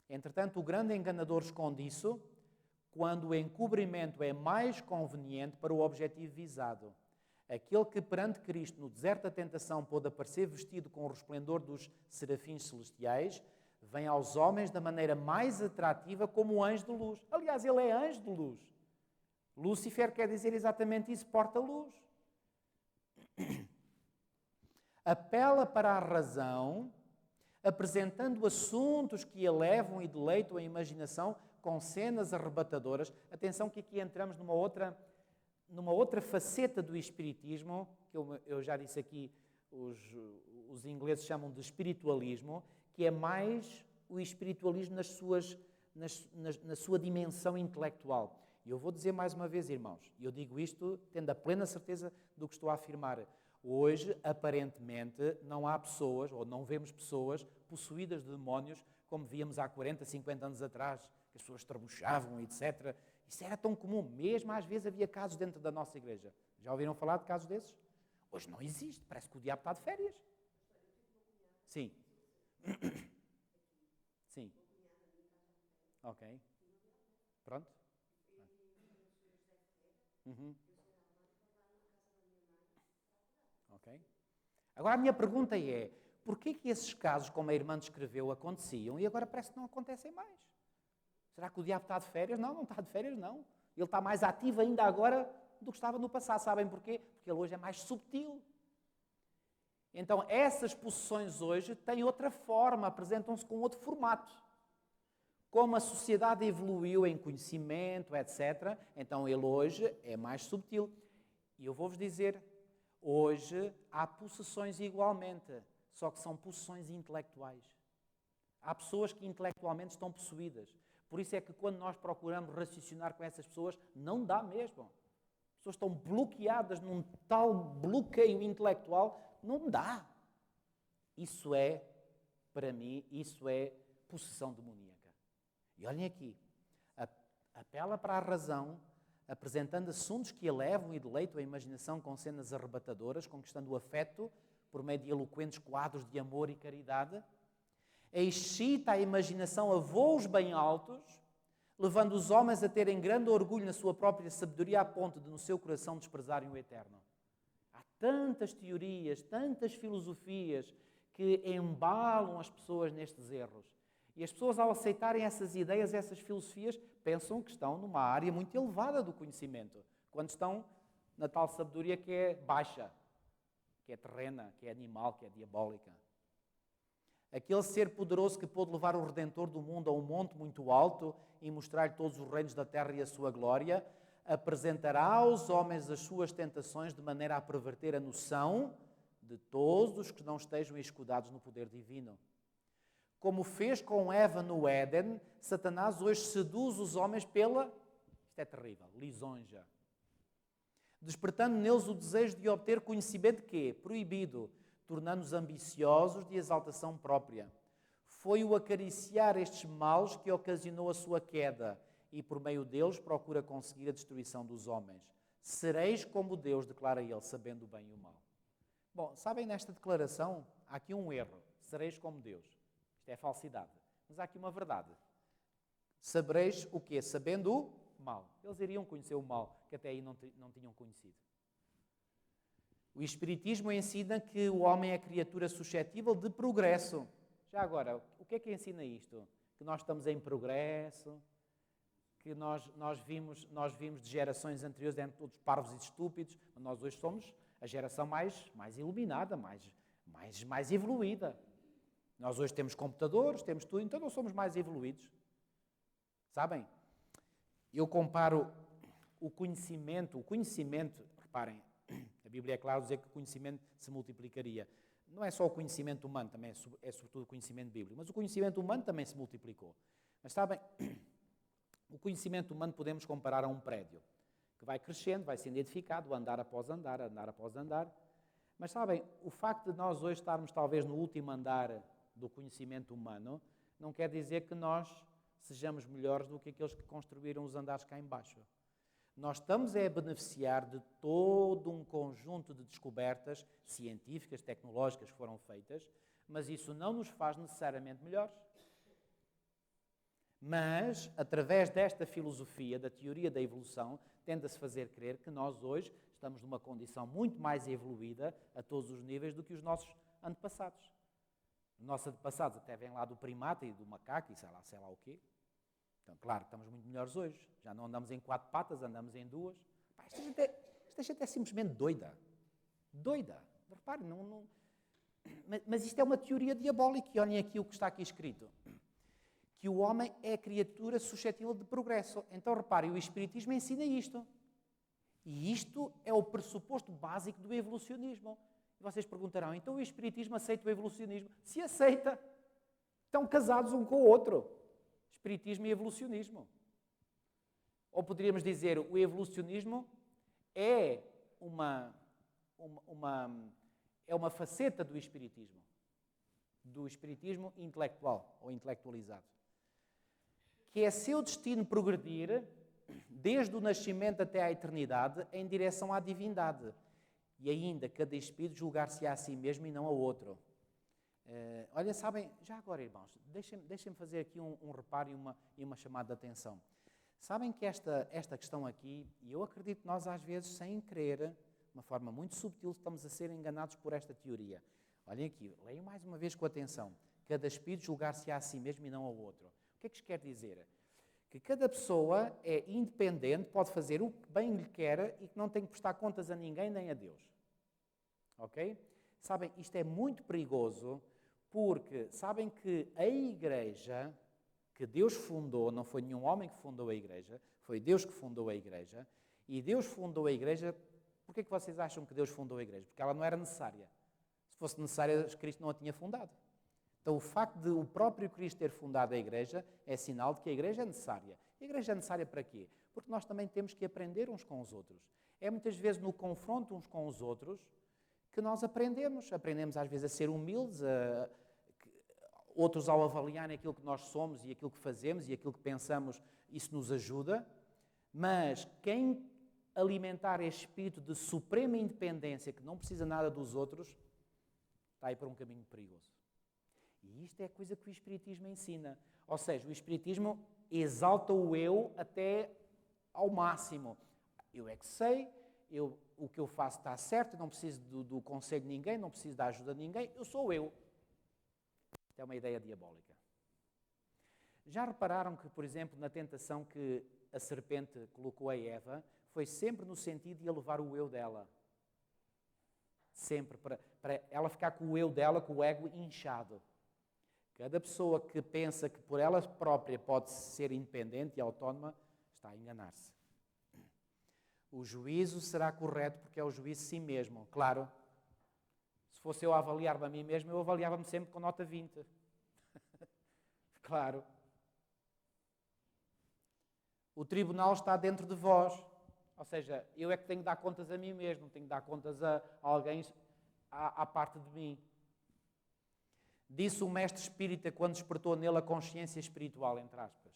Entretanto, o grande enganador esconde isso quando o encobrimento é mais conveniente para o objetivo visado. Aquele que perante Cristo no deserto da tentação pôde aparecer vestido com o resplendor dos serafins celestiais, vem aos homens da maneira mais atrativa como anjo de luz. Aliás, ele é anjo de luz. Lúcifer quer dizer exatamente isso, porta-luz. Apela para a razão, apresentando assuntos que elevam e deleitam a imaginação com cenas arrebatadoras. Atenção que aqui entramos numa outra faceta do espiritismo, que eu já disse aqui, os ingleses chamam de espiritualismo, que é mais o espiritualismo na sua dimensão intelectual. E eu vou dizer mais uma vez, irmãos, e eu digo isto tendo a plena certeza do que estou a afirmar. Hoje, aparentemente, não há pessoas, ou não vemos pessoas, possuídas de demónios, como víamos há 40, 50 anos atrás, que as pessoas trabuchavam, etc. Isso era tão comum. Mesmo às vezes havia casos dentro da nossa igreja. Já ouviram falar de casos desses? Hoje não existe. Parece que o diabo está de férias. Sim. Sim. Ok. Pronto. Uhum. Ok. Agora a minha pergunta é, porquê que esses casos, como a irmã descreveu, aconteciam e agora parece que não acontecem mais? Será que o diabo está de férias? Não, não está de férias, não. Ele está mais ativo ainda agora do que estava no passado. Sabem porquê? Porque ele hoje é mais subtil. Então, essas possessões hoje têm outra forma, apresentam-se com outro formato. Como a sociedade evoluiu em conhecimento, etc., então ele hoje é mais subtil. E eu vou-vos dizer, hoje há possessões igualmente, só que são possessões intelectuais. Há pessoas que intelectualmente estão possuídas. Por isso é que quando nós procuramos raciocinar com essas pessoas, não dá mesmo. As pessoas estão bloqueadas num tal bloqueio intelectual, não dá. Isso é, para mim, isso é possessão demoníaca. E olhem aqui, apela para a razão, apresentando assuntos que elevam e deleitam a imaginação com cenas arrebatadoras, conquistando o afeto por meio de eloquentes quadros de amor e caridade, excita a imaginação a voos bem altos, levando os homens a terem grande orgulho na sua própria sabedoria, a ponto de no seu coração desprezarem o eterno. Há tantas teorias, tantas filosofias que embalam as pessoas nestes erros. E as pessoas, ao aceitarem essas ideias, essas filosofias, pensam que estão numa área muito elevada do conhecimento, quando estão na tal sabedoria que é baixa, que é terrena, que é animal, que é diabólica. Aquele ser poderoso que pôde levar o Redentor do mundo a um monte muito alto e mostrar-lhe todos os reinos da terra e a sua glória, apresentará aos homens as suas tentações de maneira a perverter a noção de todos os que não estejam escudados no poder divino. Como fez com Eva no Éden, Satanás hoje seduz os homens pela, isto é terrível, lisonja. Despertando neles o desejo de obter conhecimento que é proibido, tornando-os ambiciosos de exaltação própria. Foi o acariciar estes males que ocasionou a sua queda e, por meio deles, procura conseguir a destruição dos homens. Sereis como Deus, declara ele, sabendo o bem e o mal. Bom, sabem, nesta declaração há aqui um erro. Sereis como Deus. Isto é falsidade. Mas há aqui uma verdade. Sabereis o quê? Sabendo o mal. Eles iriam conhecer o mal, que até aí não tinham conhecido. O Espiritismo ensina que o homem é criatura suscetível de progresso. Já agora, o que é que ensina isto? Que nós estamos em progresso, que nós vimos de gerações anteriores, eram todos parvos e estúpidos, mas nós hoje somos a geração mais iluminada, mais evoluída. Nós hoje temos computadores, temos tudo, então não somos mais evoluídos. Sabem? Eu comparo o conhecimento, reparem, a Bíblia é clara a dizer que o conhecimento se multiplicaria. Não é só o conhecimento humano, também é sobretudo o conhecimento bíblico, mas o conhecimento humano também se multiplicou. Mas sabem, o conhecimento humano podemos comparar a um prédio, que vai crescendo, vai sendo edificado, andar após andar, andar após andar. Mas sabem, o facto de nós hoje estarmos talvez no último andar do conhecimento humano, não quer dizer que nós sejamos melhores do que aqueles que construíram os andares cá em baixo. Nós estamos a beneficiar de todo um conjunto de descobertas científicas, tecnológicas que foram feitas, mas isso não nos faz necessariamente melhores. Mas, através desta filosofia, da teoria da evolução, tenta-se fazer crer que nós hoje estamos numa condição muito mais evoluída a todos os níveis do que os nossos antepassados. Os nossos antepassados até vêm lá do primata e do macaco e sei lá o quê. Então, claro, estamos muito melhores hoje. Já não andamos em 4 patas, andamos em 2. Esta gente é simplesmente doida. Doida. Reparem, mas isto é uma teoria diabólica. E olhem aqui o que está aqui escrito. Que o homem é criatura suscetível de progresso. Então, reparem, o Espiritismo ensina isto. E isto é o pressuposto básico do evolucionismo. E vocês perguntarão, então o Espiritismo aceita o evolucionismo? Se aceita, estão casados um com o outro. Espiritismo e evolucionismo. Ou poderíamos dizer, o evolucionismo é uma faceta do Espiritismo intelectual ou intelectualizado, que é seu destino progredir desde o nascimento até à eternidade em direção à divindade e ainda cada espírito julgar-se a si mesmo e não a outro. Olha, sabem, já agora, irmãos, deixem-me fazer aqui um reparo e uma chamada de atenção. Sabem que esta questão aqui, e eu acredito que nós às vezes, sem querer, de uma forma muito subtil, estamos a ser enganados por esta teoria. Olhem aqui, leiam mais uma vez com atenção. Cada espírito julgar-se a si mesmo e não ao outro. O que é que isto quer dizer? Que cada pessoa é independente, pode fazer o que bem lhe quer e que não tem que prestar contas a ninguém nem a Deus. Ok? Sabem, isto é muito perigoso porque sabem que a Igreja que Deus fundou, não foi nenhum homem que fundou a Igreja, foi Deus que fundou a Igreja, e Deus fundou a Igreja. Porquê que vocês acham que Deus fundou a Igreja? Porque ela não era necessária. Se fosse necessária, Cristo não a tinha fundado. Então, o facto de o próprio Cristo ter fundado a Igreja é sinal de que a Igreja é necessária. A Igreja é necessária para quê? Porque nós também temos que aprender uns com os outros. É muitas vezes no confronto uns com os outros que nós aprendemos. Aprendemos às vezes a ser humildes, outros ao avaliarem aquilo que nós somos e aquilo que fazemos e aquilo que pensamos, isso nos ajuda. Mas quem alimentar este espírito de suprema independência, que não precisa nada dos outros, está aí por um caminho perigoso. E isto é a coisa que o Espiritismo ensina. Ou seja, o Espiritismo exalta o eu até ao máximo. Eu é que sei, o que eu faço está certo, eu não preciso do conselho de ninguém, não preciso da ajuda de ninguém, eu sou eu. Isto é uma ideia diabólica. Já repararam que, por exemplo, na tentação que a serpente colocou a Eva, foi sempre no sentido de elevar o eu dela. Sempre, para ela ficar com o eu dela, com o ego inchado. Cada pessoa que pensa que por ela própria pode ser independente e autónoma, está a enganar-se. O juízo será correto porque é o juízo de si mesmo. Claro, se fosse eu a avaliar-me a mim mesmo, eu avaliava-me sempre com nota 20. Claro. O tribunal está dentro de vós. Ou seja, eu é que tenho que dar contas a mim mesmo, tenho que dar contas a alguém à parte de mim. Disse o mestre espírita quando despertou nele a consciência espiritual, entre aspas.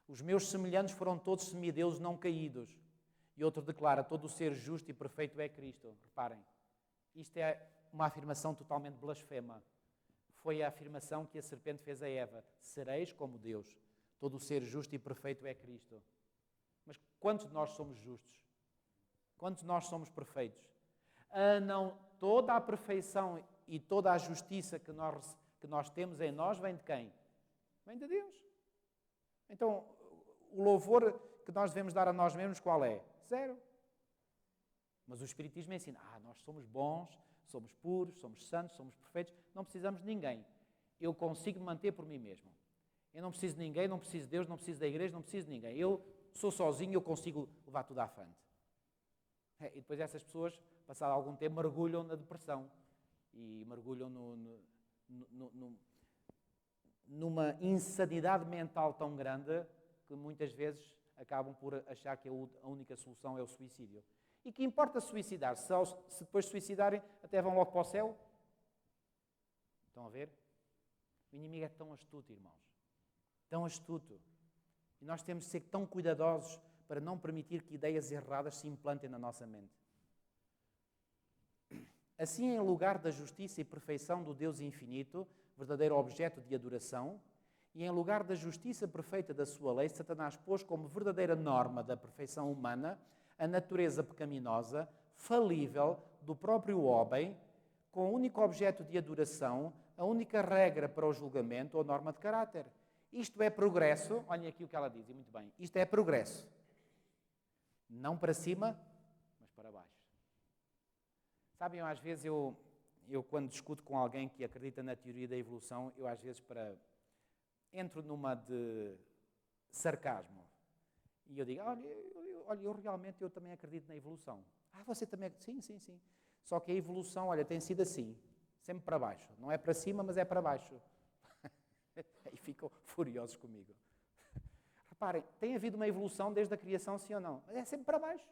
Os meus semelhantes foram todos semideuses não caídos. E outro declara, todo o ser justo e perfeito é Cristo. Reparem, isto é uma afirmação totalmente blasfema. Foi a afirmação que a serpente fez a Eva. Sereis como Deus. Todo o ser justo e perfeito é Cristo. Mas quantos de nós somos justos? Quantos de nós somos perfeitos? Não, toda a perfeição e toda a justiça que nós temos em nós vem de quem? Vem de Deus. Então, o louvor que nós devemos dar a nós mesmos, qual é? Zero. Mas o Espiritismo ensina, nós somos bons, somos puros, somos santos, somos perfeitos, não precisamos de ninguém. Eu consigo me manter por mim mesmo. Eu não preciso de ninguém, não preciso de Deus, não preciso da igreja, não preciso de ninguém. Eu sou sozinho, eu consigo levar tudo à frente. E depois essas pessoas, passado algum tempo, mergulham na depressão. E mergulham numa insanidade mental tão grande que muitas vezes acabam por achar que a única solução é o suicídio. E que importa suicidar? Se depois suicidarem, até vão logo para o céu? Estão a ver? O inimigo é tão astuto, irmãos. Tão astuto. E nós temos de ser tão cuidadosos para não permitir que ideias erradas se implantem na nossa mente. Assim, em lugar da justiça e perfeição do Deus infinito, verdadeiro objeto de adoração, e em lugar da justiça perfeita da sua lei, Satanás pôs como verdadeira norma da perfeição humana a natureza pecaminosa, falível do próprio homem, com o único objeto de adoração, a única regra para o julgamento ou norma de caráter. Isto é progresso, olhem aqui o que ela diz, e muito bem, isto é progresso. Não para cima, mas para baixo. Sabem, às vezes eu quando discuto com alguém que acredita na teoria da evolução, eu às vezes entro numa de sarcasmo. E eu digo, olha, eu realmente também acredito na evolução. Você também? Sim. Só que a evolução, olha, tem sido assim, sempre para baixo. Não é para cima, mas é para baixo. E ficam furiosos comigo. Reparem, tem havido uma evolução desde a criação, sim ou não? Mas é sempre para baixo.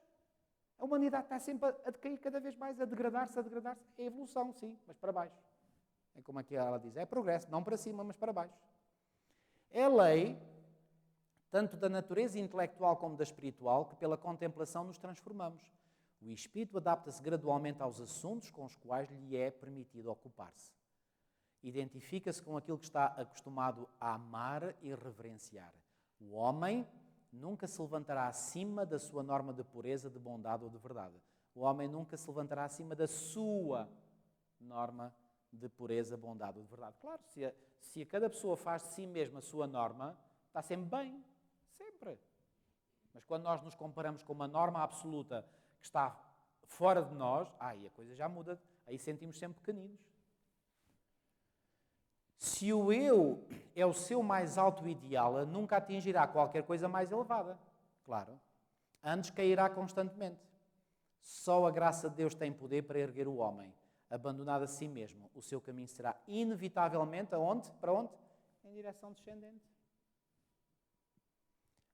A humanidade está sempre a decair cada vez mais, a degradar-se. É evolução, sim, mas para baixo. É como aqui ela diz, é progresso, não para cima, mas para baixo. É lei, tanto da natureza intelectual como da espiritual, que pela contemplação nos transformamos. O espírito adapta-se gradualmente aos assuntos com os quais lhe é permitido ocupar-se. Identifica-se com aquilo que está acostumado a amar e reverenciar. O homem nunca se levantará acima da sua norma de pureza, de bondade ou de verdade. O homem nunca se levantará acima da sua norma de pureza, bondade ou de verdade. Claro, se a cada pessoa faz de si mesma a sua norma, está sempre bem. Sempre. Mas quando nós nos comparamos com uma norma absoluta que está fora de nós, aí a coisa já muda. Aí sentimos sempre pequeninos. Se o eu é o seu mais alto ideal, nunca atingirá qualquer coisa mais elevada. Claro. Antes cairá constantemente. Só a graça de Deus tem poder para erguer o homem. Abandonado a si mesmo, o seu caminho será inevitavelmente aonde? Para onde? Em direção descendente.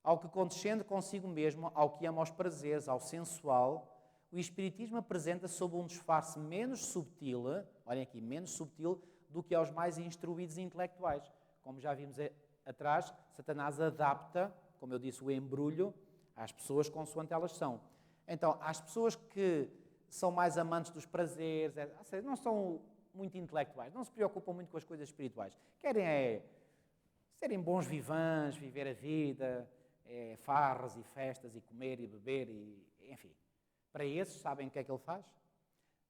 Ao que condescende consigo mesmo, ao que ama os prazeres, ao sensual, o Espiritismo apresenta sob um disfarce menos subtil, olhem aqui, menos subtil, do que aos mais instruídos intelectuais. Como já vimos atrás, Satanás adapta, como eu disse, o embrulho às pessoas consoante elas são. Então, às pessoas que são mais amantes dos prazeres, não são muito intelectuais, não se preocupam muito com as coisas espirituais. Querem serem bons vivants, viver a vida, farras e festas e comer e beber, enfim. Para esses, sabem o que é que ele faz?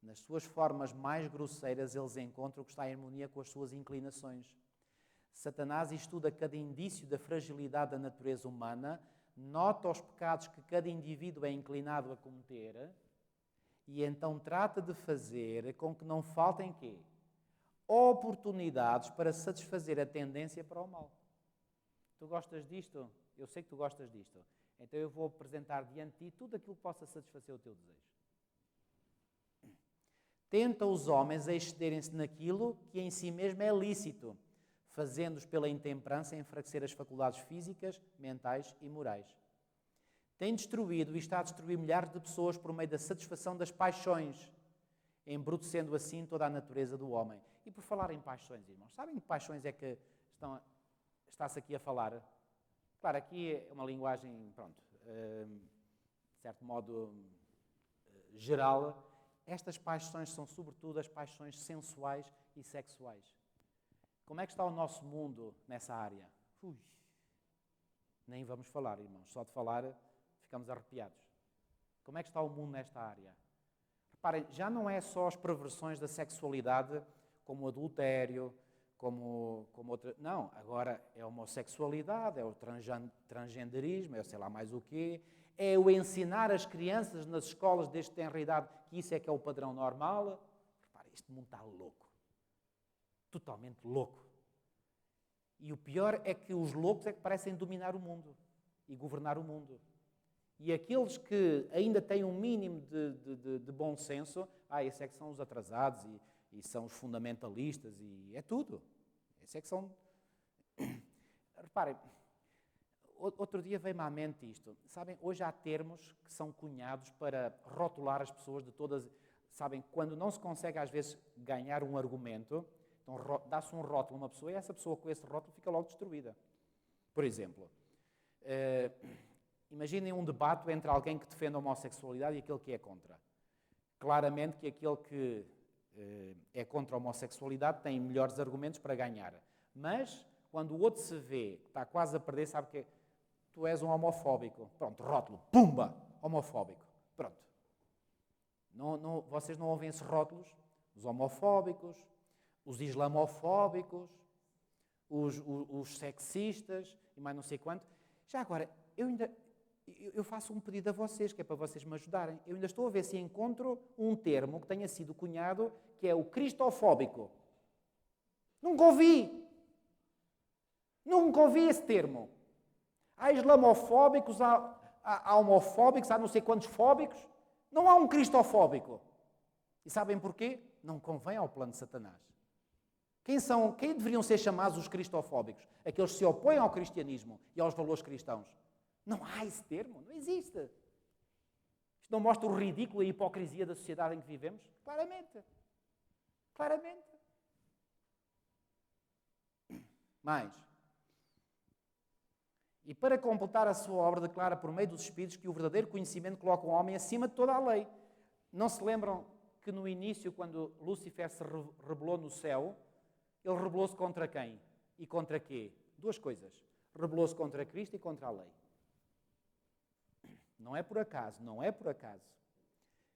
Nas suas formas mais grosseiras, eles encontram o que está em harmonia com as suas inclinações. Satanás estuda cada indício da fragilidade da natureza humana, nota os pecados que cada indivíduo é inclinado a cometer e então trata de fazer com que não faltem quê? Oportunidades para satisfazer a tendência para o mal. Tu gostas disto? Eu sei que tu gostas disto. Então eu vou apresentar diante de ti tudo aquilo que possa satisfazer o teu desejo. tenta os homens a excederem-se naquilo que em si mesmo é lícito, fazendo-os pela intemperança enfraquecer as faculdades físicas, mentais e morais. Tem destruído e está a destruir milhares de pessoas por meio da satisfação das paixões, embrutecendo assim toda a natureza do homem. E por falar em paixões, irmãos, sabem que paixões é que está-se aqui a falar? Claro, aqui é uma linguagem, de certo modo, geral. Estas paixões são sobretudo as paixões sensuais e sexuais. Como é que está o nosso mundo nessa área? Nem vamos falar, irmãos. Só de falar ficamos arrepiados. Como é que está o mundo nesta área? Reparem, já não é só as perversões da sexualidade, como o adultério, como outra... Não, agora é a homossexualidade, é o transgenderismo, é sei lá mais o quê. É o ensinar as crianças nas escolas desde tenra idade que isso é que é o padrão normal. Reparem, este mundo está louco. Totalmente louco. E o pior é que os loucos é que parecem dominar o mundo e governar o mundo. E aqueles que ainda têm um mínimo de bom senso, esses é que são os atrasados e são os fundamentalistas e é tudo. Esses é que são... Reparem, outro dia veio-me à mente isto. Sabem, hoje há termos que são cunhados para rotular as pessoas de todas... Sabem, quando não se consegue às vezes ganhar um argumento, então dá-se um rótulo a uma pessoa e essa pessoa com esse rótulo fica logo destruída. Por exemplo... Imaginem um debate entre alguém que defende a homossexualidade e aquele que é contra. Claramente que aquele que é contra a homossexualidade tem melhores argumentos para ganhar. Mas, quando o outro se vê que está quase a perder, sabe que tu és um homofóbico. Pronto, rótulo, pumba, homofóbico. Pronto. Vocês não ouvem esses rótulos? Os homofóbicos, os islamofóbicos, os sexistas e mais não sei quanto. Já agora, eu faço um pedido a vocês, que é para vocês me ajudarem. Eu ainda estou a ver se encontro um termo que tenha sido cunhado, que é o cristofóbico. Nunca ouvi. Nunca ouvi esse termo. Há islamofóbicos, há homofóbicos, há não sei quantos fóbicos. Não há um cristofóbico. E sabem porquê? Não convém ao plano de Satanás. Quem deveriam ser chamados os cristofóbicos? Aqueles que se opõem ao cristianismo e aos valores cristãos. Não há esse termo, não existe. Isto não mostra o ridículo e a hipocrisia da sociedade em que vivemos? Claramente. Claramente. Mais. E para completar a sua obra, declara por meio dos Espíritos que o verdadeiro conhecimento coloca o homem acima de toda a lei. Não se lembram que no início, quando Lúcifer se rebelou no céu, ele rebelou-se contra quem? E contra quê? Duas coisas. Rebelou-se contra Cristo e contra a lei. Não é por acaso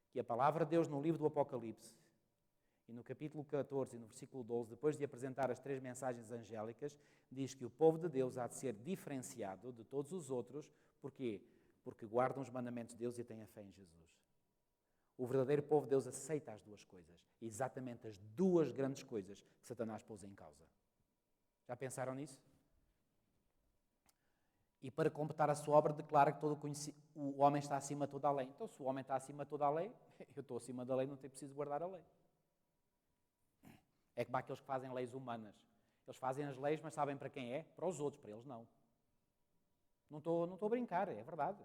que a palavra de Deus no livro do Apocalipse e no capítulo 14 e no versículo 12, depois de apresentar as 3 mensagens angélicas, diz que o povo de Deus há de ser diferenciado de todos os outros. Porquê? Porque guardam os mandamentos de Deus e têm a fé em Jesus. O verdadeiro povo de Deus aceita as duas coisas. Exatamente as duas grandes coisas que Satanás pôs em causa. Já pensaram nisso? E para completar a sua obra, declara que o homem está acima de toda a lei. Então, se o homem está acima de toda a lei, eu estou acima da lei, não tenho preciso guardar a lei. É como aqueles que fazem leis humanas. Eles fazem as leis, mas sabem para quem é? Para os outros, para eles não. Não estou a brincar, é verdade.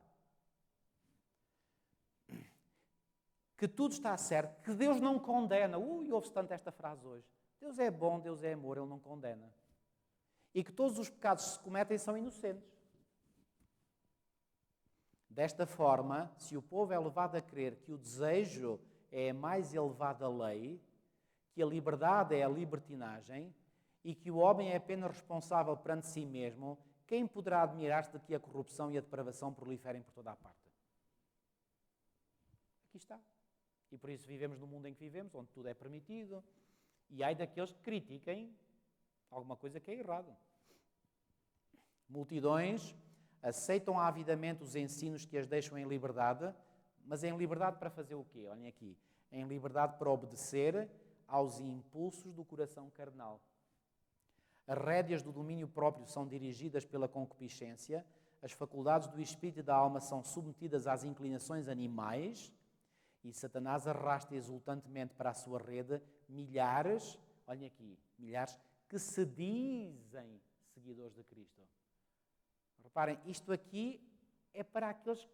Que tudo está certo, que Deus não condena. Ouve-se tanto esta frase hoje. Deus é bom, Deus é amor, Ele não condena. E que todos os pecados que se cometem são inocentes. Desta forma, se o povo é levado a crer que o desejo é mais elevado à lei, que a liberdade é a libertinagem e que o homem é apenas responsável perante si mesmo, quem poderá admirar-se de que a corrupção e a depravação proliferem por toda a parte? Aqui está. E por isso vivemos no mundo em que vivemos, onde tudo é permitido, e há daqueles que critiquem alguma coisa que é errado. Multidões aceitam avidamente os ensinos que as deixam em liberdade, mas em liberdade para fazer o quê? Olhem aqui. Em liberdade para obedecer aos impulsos do coração carnal. As rédeas do domínio próprio são dirigidas pela concupiscência, as faculdades do espírito e da alma são submetidas às inclinações animais E Satanás arrasta exultantemente para a sua rede milhares, olhem aqui, milhares que se dizem seguidores de Cristo. Reparem, isto aqui é para aqueles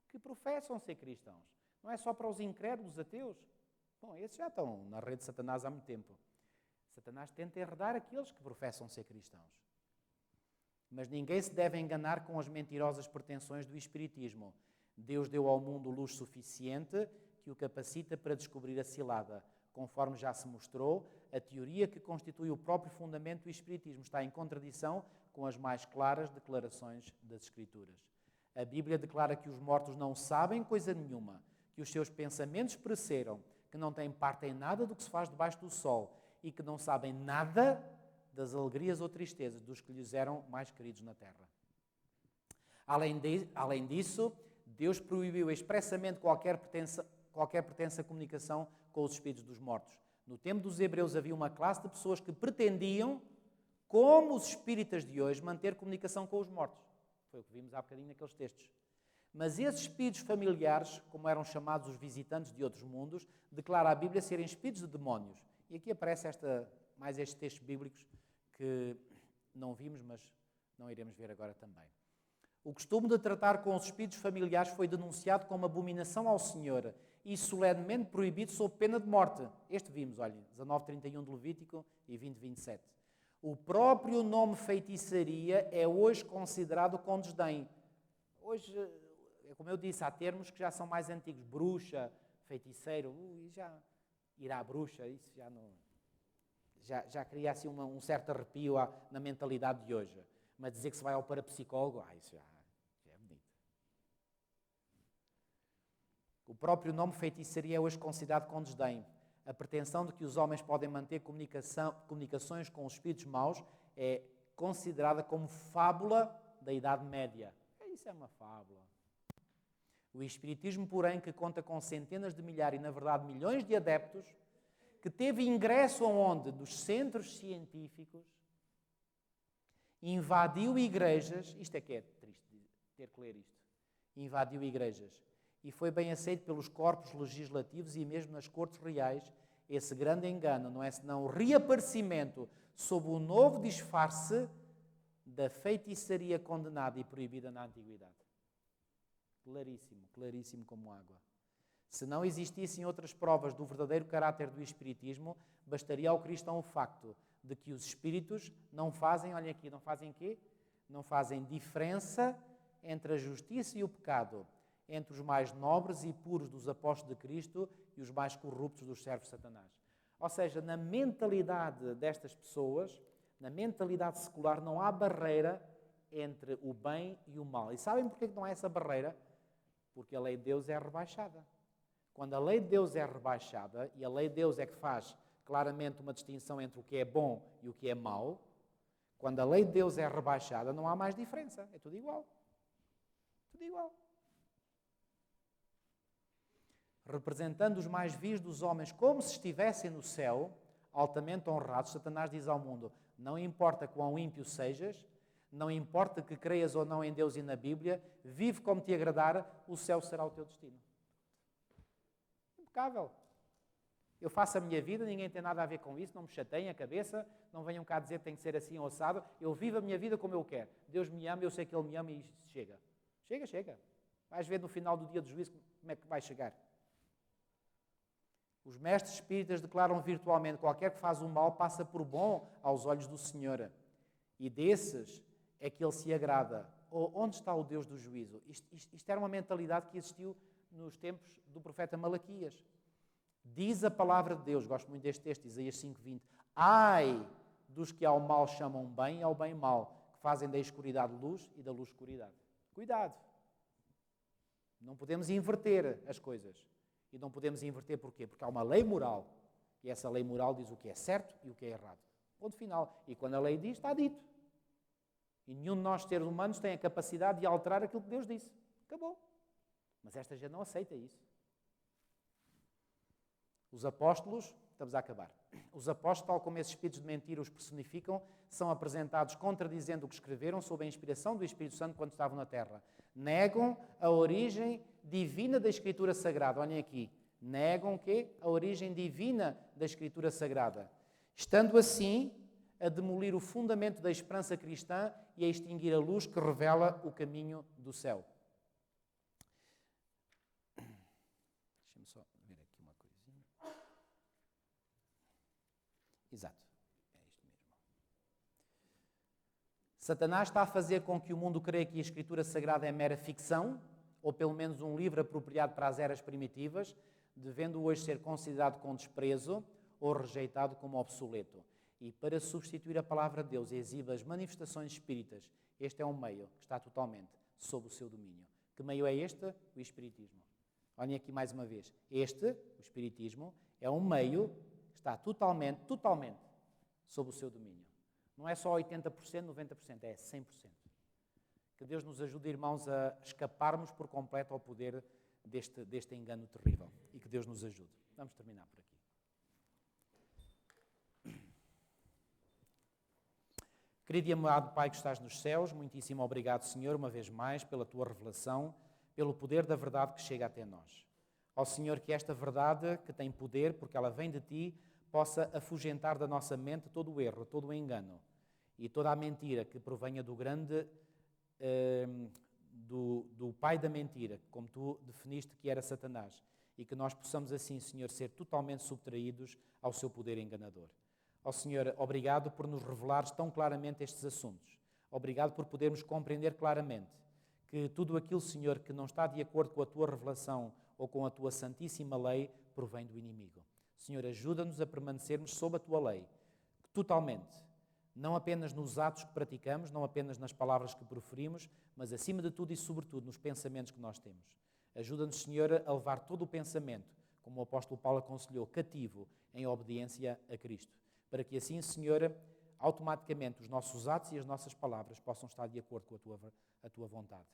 que professam ser cristãos. Não é só para os incrédulos ateus. Bom, esses já estão na rede de Satanás há muito tempo. Satanás tenta enredar aqueles que professam ser cristãos. Mas ninguém se deve enganar com as mentirosas pretensões do Espiritismo. Deus deu ao mundo luz suficiente que o capacita para descobrir a cilada. Conforme já se mostrou, a teoria que constitui o próprio fundamento do Espiritismo está em contradição com as mais claras declarações das Escrituras. A Bíblia declara que os mortos não sabem coisa nenhuma, que os seus pensamentos pereceram, que não têm parte em nada do que se faz debaixo do sol e que não sabem nada das alegrias ou tristezas dos que lhes eram mais queridos na terra. Além disso, Deus proibiu expressamente qualquer pretensa comunicação com os espíritos dos mortos. No tempo dos hebreus havia uma classe de pessoas que pretendiam, como os espíritas de hoje, manter comunicação com os mortos. Foi o que vimos há bocadinho naqueles textos. Mas esses espíritos familiares, como eram chamados os visitantes de outros mundos, declara a Bíblia serem espíritos de demónios. E aqui aparece mais estes textos bíblicos que não vimos, mas não iremos ver agora também. O costume de tratar com os espíritos familiares foi denunciado como abominação ao Senhor e solenemente proibido sob pena de morte. Este vimos, olhem, 19:31 de Levítico e 20:27. O próprio nome feitiçaria é hoje considerado com desdém. Hoje, como eu disse, há termos que já são mais antigos. Bruxa, feiticeiro, já ir à bruxa, isso já não... Já cria assim um certo arrepio na mentalidade de hoje. Mas dizer que se vai ao parapsicólogo, isso já é bonito. O próprio nome feitiçaria é hoje considerado com desdém. A pretensão de que os homens podem manter comunicações com os espíritos maus é considerada como fábula da Idade Média. Isso é uma fábula. O Espiritismo, porém, que conta com centenas de milhares e, na verdade, milhões de adeptos, que teve ingresso aonde? Nos centros científicos, invadiu igrejas, isto é que é triste ter que ler isto, invadiu igrejas e foi bem aceito pelos corpos legislativos e mesmo nas cortes reais. Esse grande engano não é senão o reaparecimento sob o novo disfarce da feitiçaria condenada e proibida na Antiguidade. Claríssimo, claríssimo como água. Se não existissem outras provas do verdadeiro caráter do Espiritismo, bastaria ao cristão o facto de que os espíritos não fazem, olhem aqui, não fazem quê? Não fazem diferença entre a justiça e o pecado, entre os mais nobres e puros dos apóstolos de Cristo e os mais corruptos dos servos de Satanás. Ou seja, na mentalidade destas pessoas, na mentalidade secular, não há barreira entre o bem e o mal. E sabem porquê que não há essa barreira? Porque a lei de Deus é rebaixada. Quando a lei de Deus é rebaixada, e a lei de Deus é que faz claramente uma distinção entre o que é bom e o que é mau, quando a lei de Deus é rebaixada, não há mais diferença. É tudo igual. Tudo igual. Representando os mais vis dos homens como se estivessem no céu, altamente honrados, Satanás diz ao mundo: não importa quão ímpio sejas, não importa que creias ou não em Deus e na Bíblia, vive como te agradar, o céu será o teu destino. Impecável. Eu faço a minha vida, ninguém tem nada a ver com isso, não me chateiem a cabeça, não venham cá dizer que tem que ser assim ou assado. Eu vivo a minha vida como eu quero. Deus me ama, eu sei que Ele me ama e chega. Chega, chega. Vais ver no final do dia do juízo como é que vai chegar. Os mestres espíritas declaram virtualmente: qualquer que faz o mal passa por bom aos olhos do Senhor. E desses é que Ele se agrada. Onde está o Deus do juízo? Isto era uma mentalidade que existiu nos tempos do profeta Malaquias. Diz a palavra de Deus, gosto muito deste texto, Isaías 5:20. Ai dos que ao mal chamam bem e ao bem mal, que fazem da escuridade luz e da luz escuridade. Cuidado. Não podemos inverter as coisas. E não podemos inverter porquê? Porque há uma lei moral. E essa lei moral diz o que é certo e o que é errado. Ponto final. E quando a lei diz, está dito. E nenhum de nós, seres humanos, tem a capacidade de alterar aquilo que Deus disse. Acabou. Mas esta gente não aceita isso. Os apóstolos estamos a acabar. Os apóstolos, tal como esses espíritos de mentira os personificam, são apresentados contradizendo o que escreveram sob a inspiração do Espírito Santo quando estavam na terra. Negam a origem divina da Escritura Sagrada. Olhem aqui. Negam o quê? A origem divina da Escritura Sagrada. Estando assim a demolir o fundamento da esperança cristã e a extinguir a luz que revela o caminho do céu. Deixa-me só ver aqui uma coisinha. Exato. É isto mesmo. Satanás está a fazer com que o mundo creia que a Escritura Sagrada é mera ficção, ou pelo menos um livro apropriado para as eras primitivas, devendo hoje ser considerado com desprezo ou rejeitado como obsoleto. E para substituir a palavra de Deus e exibe as manifestações espíritas, este é um meio que está totalmente sob o seu domínio. Que meio é este? O Espiritismo. Olhem aqui mais uma vez. Este, o Espiritismo, é um meio que está totalmente sob o seu domínio. Não é só 80%, 90%, é 100%. Que Deus nos ajude, irmãos, a escaparmos por completo ao poder deste engano terrível. E que Deus nos ajude. Vamos terminar por aqui. Querido e amado Pai que estás nos céus, muitíssimo obrigado, Senhor, uma vez mais, pela Tua revelação, pelo poder da verdade que chega até nós. Ó Senhor, que esta verdade, que tem poder, porque ela vem de Ti, possa afugentar da nossa mente todo o erro, todo o engano e toda a mentira que provenha do grande, do pai da mentira, como Tu definiste que era Satanás, e que nós possamos assim, Senhor, ser totalmente subtraídos ao seu poder enganador. Ó Senhor, obrigado por nos revelares tão claramente estes assuntos. Obrigado por podermos compreender claramente que tudo aquilo, Senhor, que não está de acordo com a Tua revelação ou com a Tua santíssima lei, provém do inimigo. Senhor, ajuda-nos a permanecermos sob a Tua lei, totalmente, não apenas nos atos que praticamos, não apenas nas palavras que proferimos, mas acima de tudo e sobretudo nos pensamentos que nós temos. Ajuda-nos, Senhor, a levar todo o pensamento, como o apóstolo Paulo aconselhou, cativo em obediência a Cristo. Para que assim, Senhor, automaticamente os nossos atos e as nossas palavras possam estar de acordo com a Tua vontade.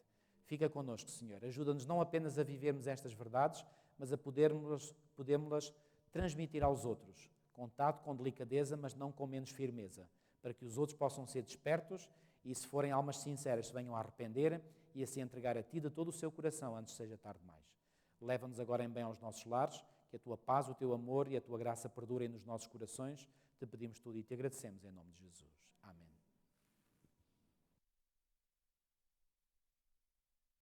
Fica connosco, Senhor. Ajuda-nos não apenas a vivermos estas verdades, mas a podermos-las transmitir aos outros, com tato, com delicadeza, mas não com menos firmeza, para que os outros possam ser despertos e, se forem almas sinceras, se venham a arrepender e a se entregar a Ti de todo o seu coração antes que seja tarde demais. Leva-nos agora em bem aos nossos lares, que a Tua paz, o Teu amor e a Tua graça perdurem nos nossos corações. Te pedimos tudo e Te agradecemos em nome de Jesus. Amém.